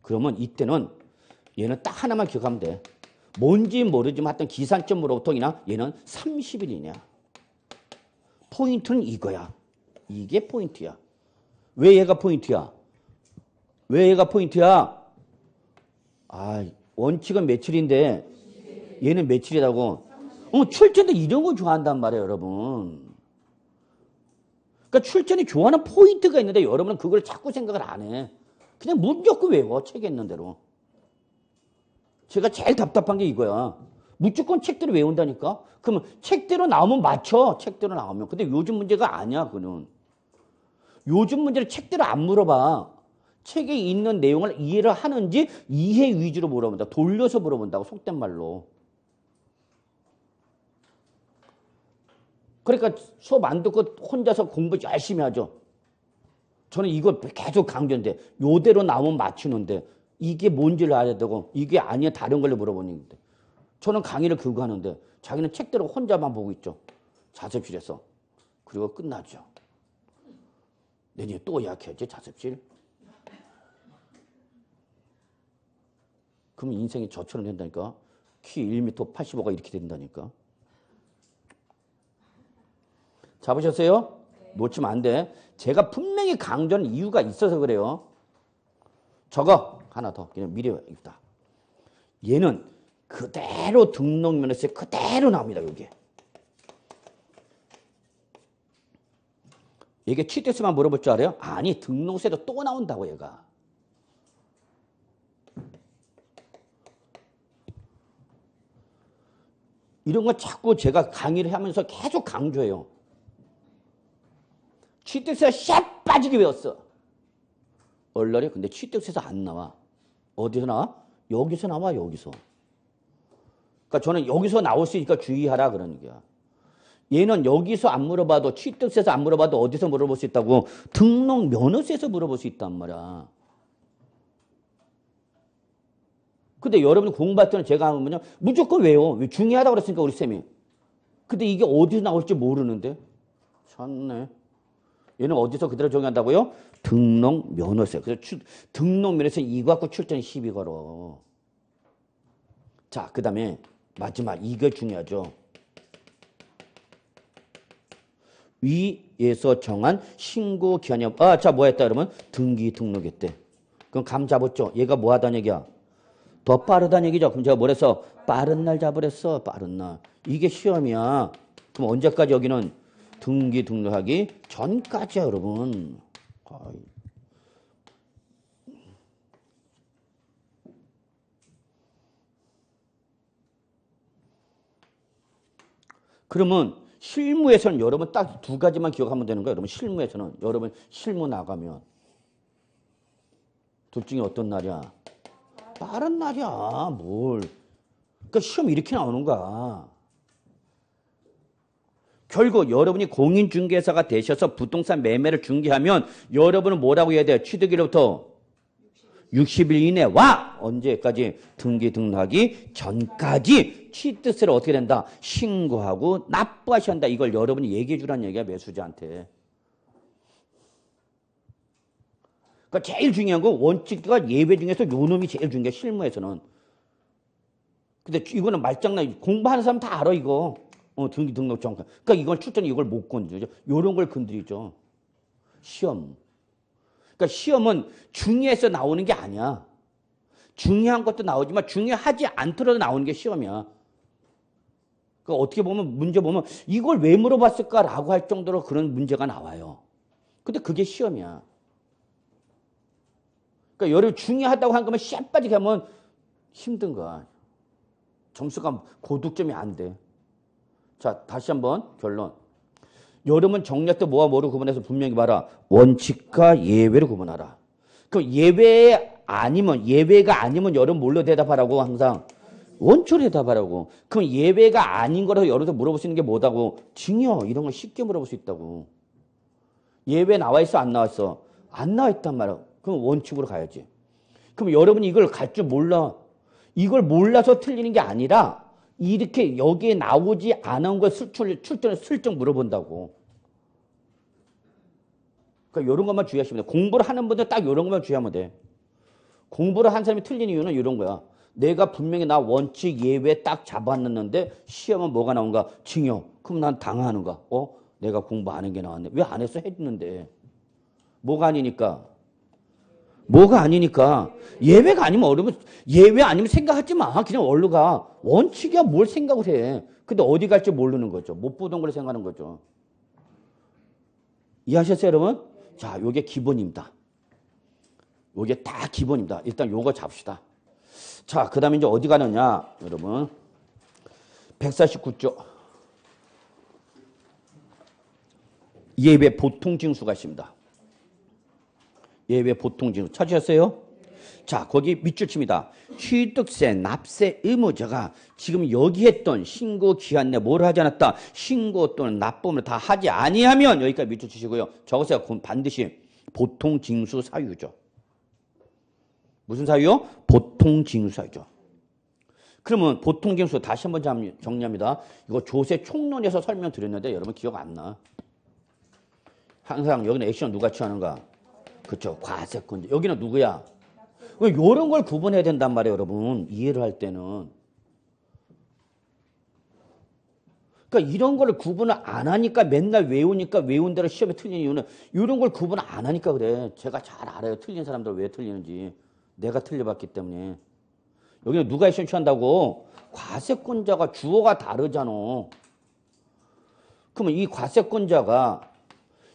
그러면 이때는 얘는 딱 하나만 기억하면 돼. 뭔지 모르지만 하여튼 기산점으로부터 얘는 30일이냐. 포인트는 이거야. 이게 포인트야. 왜 얘가 포인트야? 왜 얘가 포인트야? 아, 원칙은 며칠인데 얘는 며칠이라고. 출전도 이런 거 좋아한단 말이에요, 여러분. 그러니까 출전이 좋아하는 포인트가 있는데 여러분은 그걸 자꾸 생각을 안 해. 그냥 무조건 외워, 책에 있는 대로. 제가 제일 답답한 게 이거야. 무조건 책대로 외운다니까? 그러면 책대로 나오면 맞춰, 책대로 나오면. 근데 요즘 문제가 아니야, 그는. 요즘 문제는 책대로 안 물어봐. 책에 있는 내용을 이해를 하는지 이해 위주로 물어본다. 돌려서 물어본다고 속된 말로. 그러니까 수업 안 듣고 혼자서 공부 열심히 하죠. 저는 이거 계속 강조인데 요대로 나오면 맞추는데 이게 뭔지를 알아야 되고 이게 아니야 다른 걸로 물어보는데 저는 강의를 그거 하는데 자기는 책대로 혼자만 보고 있죠. 자습실에서. 그리고 끝나죠. 내년에 또 예약해야지 자습실. 그럼 인생이 저처럼 된다니까. 키 1m 85가 이렇게 된다니까. 잡으셨어요? 놓치면 안 돼. 제가 분명히 강조하는 이유가 있어서 그래요. 저거 하나 더 그냥 미리 있다. 얘는 그대로 등록면허세 그대로 나옵니다. 여기. 이게 취득세만 물어볼 줄 알아요? 아니 등록세도 또 나온다고 얘가. 이런 거 자꾸 제가 강의를 하면서 계속 강조해요. 취득세가 샥 빠지게 외웠어. 얼라리 근데 취득세에서 안 나와. 어디서 나와? 여기서 나와 여기서. 그러니까 저는 여기서 나올 수 있으니까 주의하라 그러는 거야. 얘는 여기서 안 물어봐도 취득세에서 안 물어봐도 어디서 물어볼 수 있다고? 등록 면허세에서 물어볼 수 있단 말이야. 근데 여러분이 공부할 때는 제가 하면요 무조건 외워. 중요하다고 그랬으니까 우리 쌤이. 근데 이게 어디서 나올지 모르는데. 참네. 얘는 어디서 그대로 정의한다고요? 등록 면허세. 그래서 등록 면허세 이거 갖고 출전이 시비 걸어. 자, 그 다음에 마지막 이게 중요하죠. 위에서 정한 신고 기한이 자, 뭐 했다 그러면 등기 등록했대. 그럼 감 잡았죠? 얘가 뭐 하다는 얘기야? 더 빠르다는 얘기죠. 그럼 제가 뭐랬어? 빠른 날 잡으랬어. 빠른 날. 이게 시험이야. 그럼 언제까지 여기는 등기 등록하기 전까지야, 여러분. 그러면 실무에서는 여러분 딱 두 가지만 기억하면 되는 거예요. 여러분 실무에서는 여러분 실무 나가면 둘 중에 어떤 날이야? 다른 날이야. 뭘? 그러니까 시험 이렇게 나오는 거야. 결국 여러분이 공인중개사가 되셔서 부동산 매매를 중개하면 여러분은 뭐라고 해야 돼요? 취득일로부터 60일 이내 와! 언제까지? 등기 등록하기 전까지 취득세를 어떻게 된다? 신고하고 납부하셔야 한다. 이걸 여러분이 얘기해 주라는 얘기야, 매수자한테. 그러니까 제일 중요한 건 원칙과 예외 중에서 요 놈이 제일 중요해, 실무에서는. 근데 이거는 말장난, 공부하는 사람 다 알아, 이거. 등기 등록 정확. 그러니까 이걸 출전이 이걸 못 건드리죠. 요런 걸 건드리죠. 시험. 그러니까 시험은 중요해서 나오는 게 아니야. 중요한 것도 나오지만 중요하지 않더라도 나오는 게 시험이야. 그러니까 어떻게 보면 문제 보면 이걸 왜 물어봤을까라고 할 정도로 그런 문제가 나와요. 근데 그게 시험이야. 그러니까 여러분 중요하다고 한 거면 쎄 빠지게 하면 힘든 거야. 점수가 고득점이 안 돼. 자, 다시 한번 결론. 여러분 정리할 때 뭐와 뭐를 구분해서 분명히 봐라. 원칙과 예외를 구분하라. 그럼 예외가 아니면 여러분 뭘로 대답하라고 항상? 원칙으로 대답하라고. 그럼 예외가 아닌 거라서 여러분들 물어볼 수 있는 게 뭐다고? 징여 이런 걸 쉽게 물어볼 수 있다고. 예외 나와 있어 안 나와 있어? 안 나와 있단 말이야. 그럼 원칙으로 가야지. 그럼 여러분이 이걸 갈 줄 몰라. 이걸 몰라서 틀리는 게 아니라 이렇게 여기에 나오지 않은 걸 출전을 슬쩍 물어본다고. 그러니까 이런 것만 주의하시면 돼. 공부를 하는 분들 딱 이런 것만 주의하면 돼. 공부를 한 사람이 틀린 이유는 이런 거야. 내가 분명히 나 원칙 예외 딱 잡아놨는데 시험은 뭐가 나온가? 징역. 그럼 난 당하는가? 내가 공부 안 한 게 나왔네. 왜 안 했어? 했는데. 뭐가 아니니까? 뭐가 아니니까. 예외가 아니면 어려면 예외 아니면 생각하지 마. 그냥 얼른 가. 원칙이야 뭘 생각을 해. 근데 어디 갈지 모르는 거죠. 못 보던 걸 생각하는 거죠. 이해하셨어요, 여러분? 자, 요게 기본입니다. 요게 다 기본입니다. 일단 요거 잡시다. 자, 그 다음에 이제 어디 가느냐, 여러분. 149조. 예외 보통징수가 있습니다. 예외 보통징수 찾으셨어요? 자, 거기 밑줄 칩니다. 취득세, 납세 의무자가 지금 여기 했던 신고 기한 내 뭘 하지 않았다. 신고 또는 납부를 다 하지 아니하면 여기까지 밑줄 치시고요. 저것이 반드시 보통징수 사유죠. 무슨 사유요? 보통징수 사유죠. 그러면 보통징수 다시 한번 정리합니다. 이거 조세 총론에서 설명드렸는데 여러분 기억 안 나. 항상 여기는 액션 누가 취하는가? 그렇죠. 과세권. 여기는 누구야? 이런 걸 구분해야 된단 말이에요, 여러분. 이해를 할 때는. 그러니까 이런 거를 구분을 안 하니까 맨날 외우니까 외운 대로 시험에 틀리는 이유는 이런 걸 구분을 안 하니까 그래. 제가 잘 알아요. 틀린 사람들 왜 틀리는지. 내가 틀려봤기 때문에. 여기는 누가 액션 취한다고? 과세권자가 주어가 다르잖아. 그러면 이 과세권자가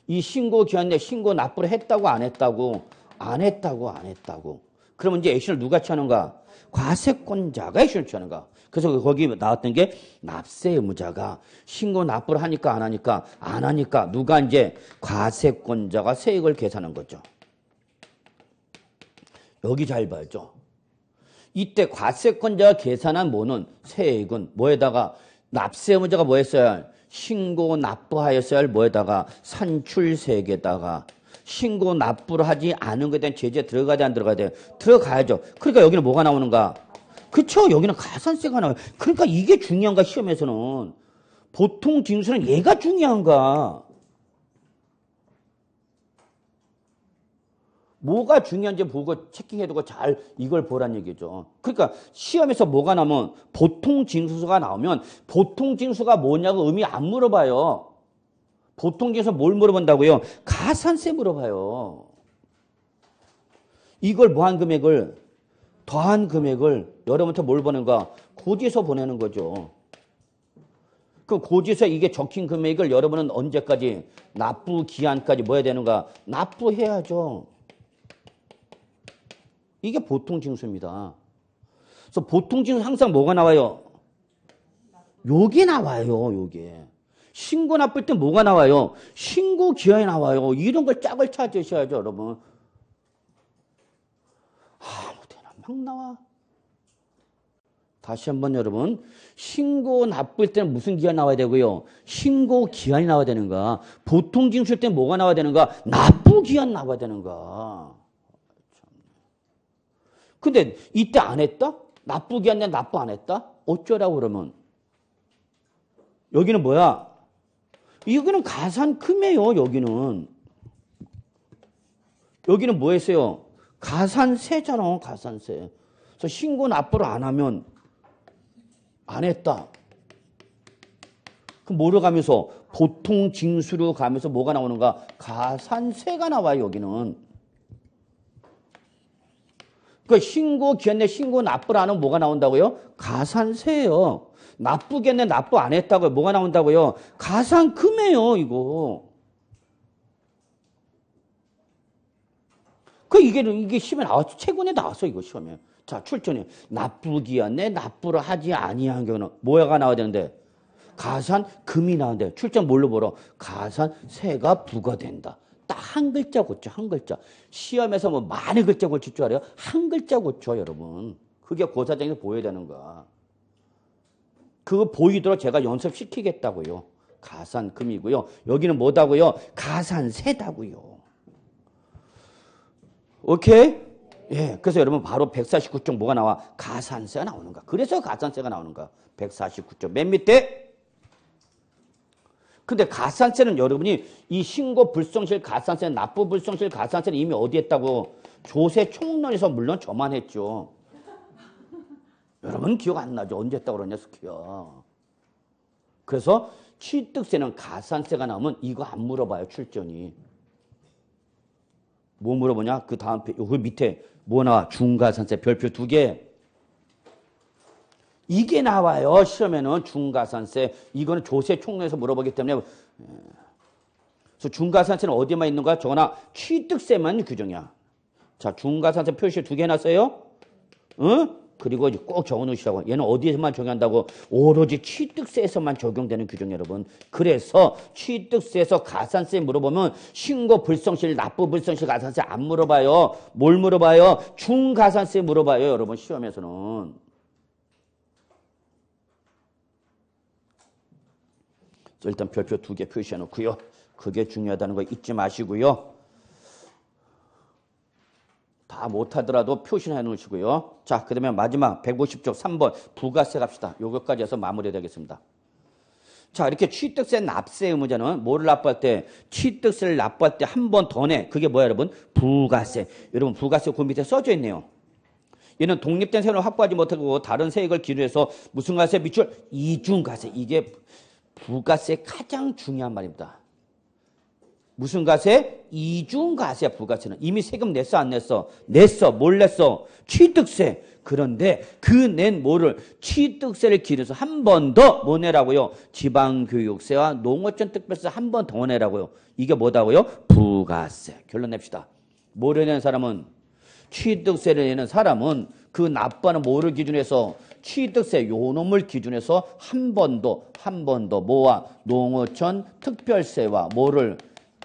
이 신고 기한 내 신고 납부를 했다고 안 했다고? 안 했다고 안 했다고. 그러면 이제 액션을 누가 취하는가? 과세권자가 액션을 취하는가? 그래서 거기 나왔던 게 납세 의무자가 신고 납부를 하니까 안 하니까 안 하니까 누가 이제 과세권자가 세액을 계산한 거죠. 여기 잘 봐야죠. 이때 과세권자가 계산한 뭐는 세액은 뭐에다가 납세 의무자가 뭐 했어야 할? 신고 납부하였어야 할 뭐에다가 산출세액에다가 신고 납부를 하지 않은 것에 대한 제재 들어가야 돼 안 들어가야 돼? 들어가야죠. 그러니까 여기는 뭐가 나오는가? 그쵸? 여기는 가산세가 나와요. 그러니까 이게 중요한가 시험에서는. 보통 징수는 얘가 중요한가? 뭐가 중요한지 보고 체킹해두고 잘 이걸 보란 얘기죠. 그러니까 시험에서 뭐가 나오면 보통 징수가 나오면 보통 징수가 뭐냐고 의미 안 물어봐요. 보통 징수 뭘 물어본다고요? 가산세 물어봐요. 이걸 뭐한 금액을 더한 금액을 여러분한테 뭘 보낸가? 고지서 보내는 거죠. 그럼 고지서에 이게 적힌 금액을 여러분은 언제까지 납부 기한까지 뭐 해야 되는가? 납부해야죠. 이게 보통 징수입니다. 그래서 보통 징수 항상 뭐가 나와요? 요게 나와요, 요게. 신고 나쁠 때 뭐가 나와요? 신고 기한이 나와요. 이런 걸 짝을 찾으셔야죠, 여러분. 아무 데나 막 나와. 다시 한번 여러분, 신고 나쁠 때는 무슨 기한 나와야 되고요? 신고 기한이 나와야 되는가? 보통 징수일 때는 뭐가 나와야 되는가? 납부 기한 나와야 되는가? 근데 이때 안 했다? 납부 기한 내 납부 안 했다? 어쩌라고 그러면? 여기는 뭐야? 여기는 가산금이에요, 여기는. 여기는 뭐 했어요? 가산세잖아, 가산세. 그래서 신고 납부를 안 하면 안 했다. 그럼 뭐로 가면서? 보통 징수로 가면서 뭐가 나오는가? 가산세가 나와요, 여기는. 그 신고 기한 내 신고 납부를 안 하면 뭐가 나온다고요? 가산세예요. 납부 기한 내 납부 안 했다고요. 뭐가 나온다고요? 가산금이에요, 이거. 이게 시험에 나왔죠. 최근에 나왔어, 이거 시험에. 자, 출전이 납부 기한 내 납부를 하지 아니한 경우는 뭐가 나와야 되는데? 가산금이 나오는데 출전 뭘로 보러? 가산세가 부과된다. 딱 한 글자 고쳐, 한 글자. 시험에서 뭐 많은 글자 고칠 줄 알아요? 한 글자 고쳐, 여러분. 그게 고사장에서 보여야 되는 거야. 그거 보이도록 제가 연습시키겠다고요. 가산금이고요. 여기는 뭐다고요? 가산세다고요. 오케이? 예. 그래서 여러분 바로 149쪽 뭐가 나와? 가산세가 나오는가? 그래서 가산세가 나오는가? 149쪽 맨 밑에. 근데 가산세는 여러분이 이 신고 불성실 가산세, 납부 불성실 가산세는 이미 어디 했다고? 조세 총론에서 물론 저만 했죠. 여러분 기억 안 나죠? 언제 했다고 그러냐, 스키야. 그래서 취득세는 가산세가 나오면 이거 안 물어봐요, 출전이. 뭐 물어보냐? 그 다음 그 밑에 뭐 나와? 중가산세 별표 2개. 이게 나와요. 시험에는 중가산세. 이거는 조세 총론에서 물어보기 때문에. 그래서 중가산세는 어디에만 있는 거야? 저거나 취득세만 규정이야. 자, 중가산세 표시 2개 해놨어요. 응? 그리고 꼭 적어놓으시라고. 얘는 어디에서만 적용한다고? 오로지 취득세에서만 적용되는 규정, 여러분. 그래서 취득세에서 가산세 물어보면 신고 불성실, 납부 불성실 가산세 안 물어봐요. 뭘 물어봐요? 중가산세 물어봐요, 여러분. 시험에서는. 일단 별표 2개 표시해 놓고요. 그게 중요하다는 거 잊지 마시고요. 다 못하더라도 표시해 놓으시고요. 자, 그 다음에 마지막 150쪽 3번 부가세 갑시다. 요것까지 해서 마무리되겠습니다. 자, 이렇게 취득세 납세 의무자는 뭐를 납부할 때? 취득세를 납부할 때 한 번 더 내. 그게 뭐야, 여러분? 부가세. 여러분, 부가세 그 밑에 써져 있네요. 얘는 독립된 세금을 확보하지 못하고 다른 세액을 기준으로 해서 무슨 가세 미출? 이중가세. 이게 부가세 가장 중요한 말입니다. 무슨 가세? 이중가세야, 부가세는. 이미 세금 냈어, 안 냈어? 냈어. 뭘 냈어? 취득세. 그런데 그 낸 뭐를? 취득세를 기준해서 한 번 더 뭐 내라고요? 지방교육세와 농어촌 특별세 한 번 더 내라고요. 이게 뭐다고요? 부가세. 결론 냅시다. 뭐를 내는 사람은? 취득세를 내는 사람은 그 납부하는 뭐를 기준해서? 취득세 요 놈을 기준해서 한 번 더 뭐와? 농어촌 특별세와 뭐를?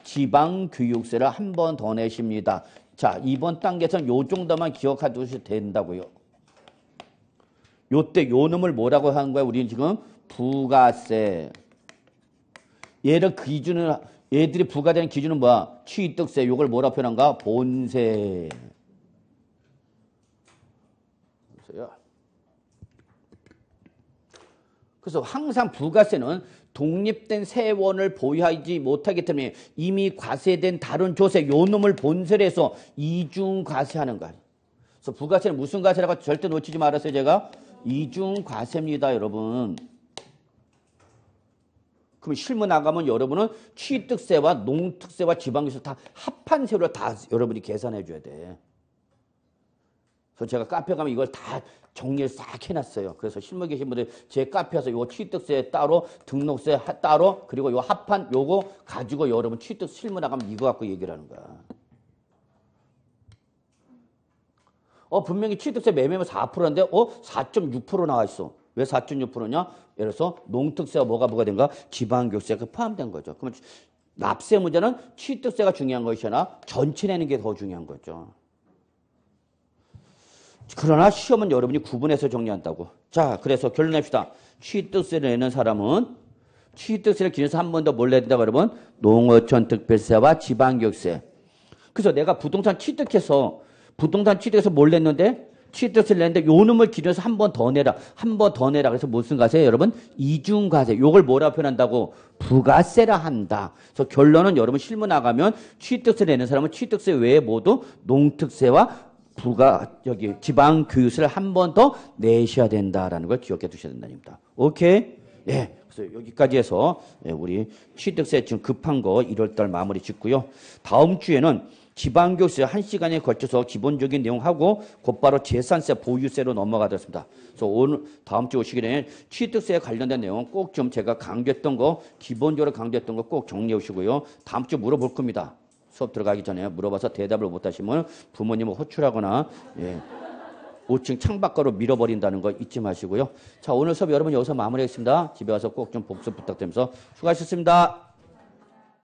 지방교육세를 한 번 더 내십니다. 자, 이번 단계에서는 요 정도만 기억해 두셔도 된다고요. 요때 요 놈을 뭐라고 하는 거야? 우리는 지금 부가세. 얘를 기준을, 얘들이 부과되는 기준은 뭐야? 취득세. 요걸 뭐라 표현한가? 본세. 그래서 항상 부가세는 독립된 세원을 보유하지 못하기 때문에 이미 과세된 다른 조세 요 놈을 본세로 해서 이중과세하는 거야. 그래서 부가세는 무슨 과세라고 절대 놓치지 말았어요, 제가. 이중과세입니다, 여러분. 그럼 실무 나가면 여러분은 취득세와 농특세와 지방세를 다 합한 세로 다 여러분이 계산해 줘야 돼. 그래서 제가 카페 가면 이걸 다 정리를 싹 해놨어요. 그래서 실무 계신 분들 제 카페에서 요 취득세 따로, 등록세 따로, 그리고 요 합한 요거 가지고 여러분 취득 실무 나가면 이거 갖고 얘기를 하는 거야. 분명히 취득세 매매면 4%인데 4.6% 나와 있어. 왜 4.6%냐? 예를 들어서 농특세와 뭐가 된가? 지방교육세가 포함된 거죠. 그러면 납세 문제는 취득세가 중요한 것이 아니라 전체 내는 게 더 중요한 거죠. 그러나 시험은 여러분이 구분해서 정리한다고. 자, 그래서 결론 냅시다. 취득세를 내는 사람은 취득세를 기준해서 한 번 더 뭘 내야 된다 그러면 농어촌 특별세와 지방교육세. 그래서 내가 부동산 취득해서 뭘 냈는데 취득세를 냈는데 요 놈을 기준해서 한 번 더 내라. 한 번 더 내라. 그래서 무슨 과세예요, 여러분? 이중과세. 요걸 뭐라 표현한다고? 부가세라 한다. 그래서 결론은 여러분 실무 나가면 취득세 내는 사람은 취득세 외에 모두 농특세와 지방교육세를 한 번 더 내셔야 된다라는 걸 기억해 두셔야 된다입니다. 오케이? 예. 그래서 여기까지 해서 우리 취득세 지금 급한 거 1월달 마무리 짓고요. 다음 주에는 지방교육세 1시간에 걸쳐서 기본적인 내용하고 곧바로 재산세, 보유세로 넘어가겠습니다. 그래서 오늘 다음 주 오시기 전에 취득세에 관련된 내용 꼭 좀 제가 강조했던 거, 기본적으로 강조했던 거 꼭 정리해 오시고요. 다음 주 물어볼 겁니다. 수업 들어가기 전에 물어봐서 대답을 못하시면 부모님을 호출하거나 5층 창밖으로 밀어버린다는 거 잊지 마시고요. 자, 오늘 수업 여러분 여기서 마무리하겠습니다. 집에 와서 꼭 좀 복습 부탁드리면서 수고하셨습니다.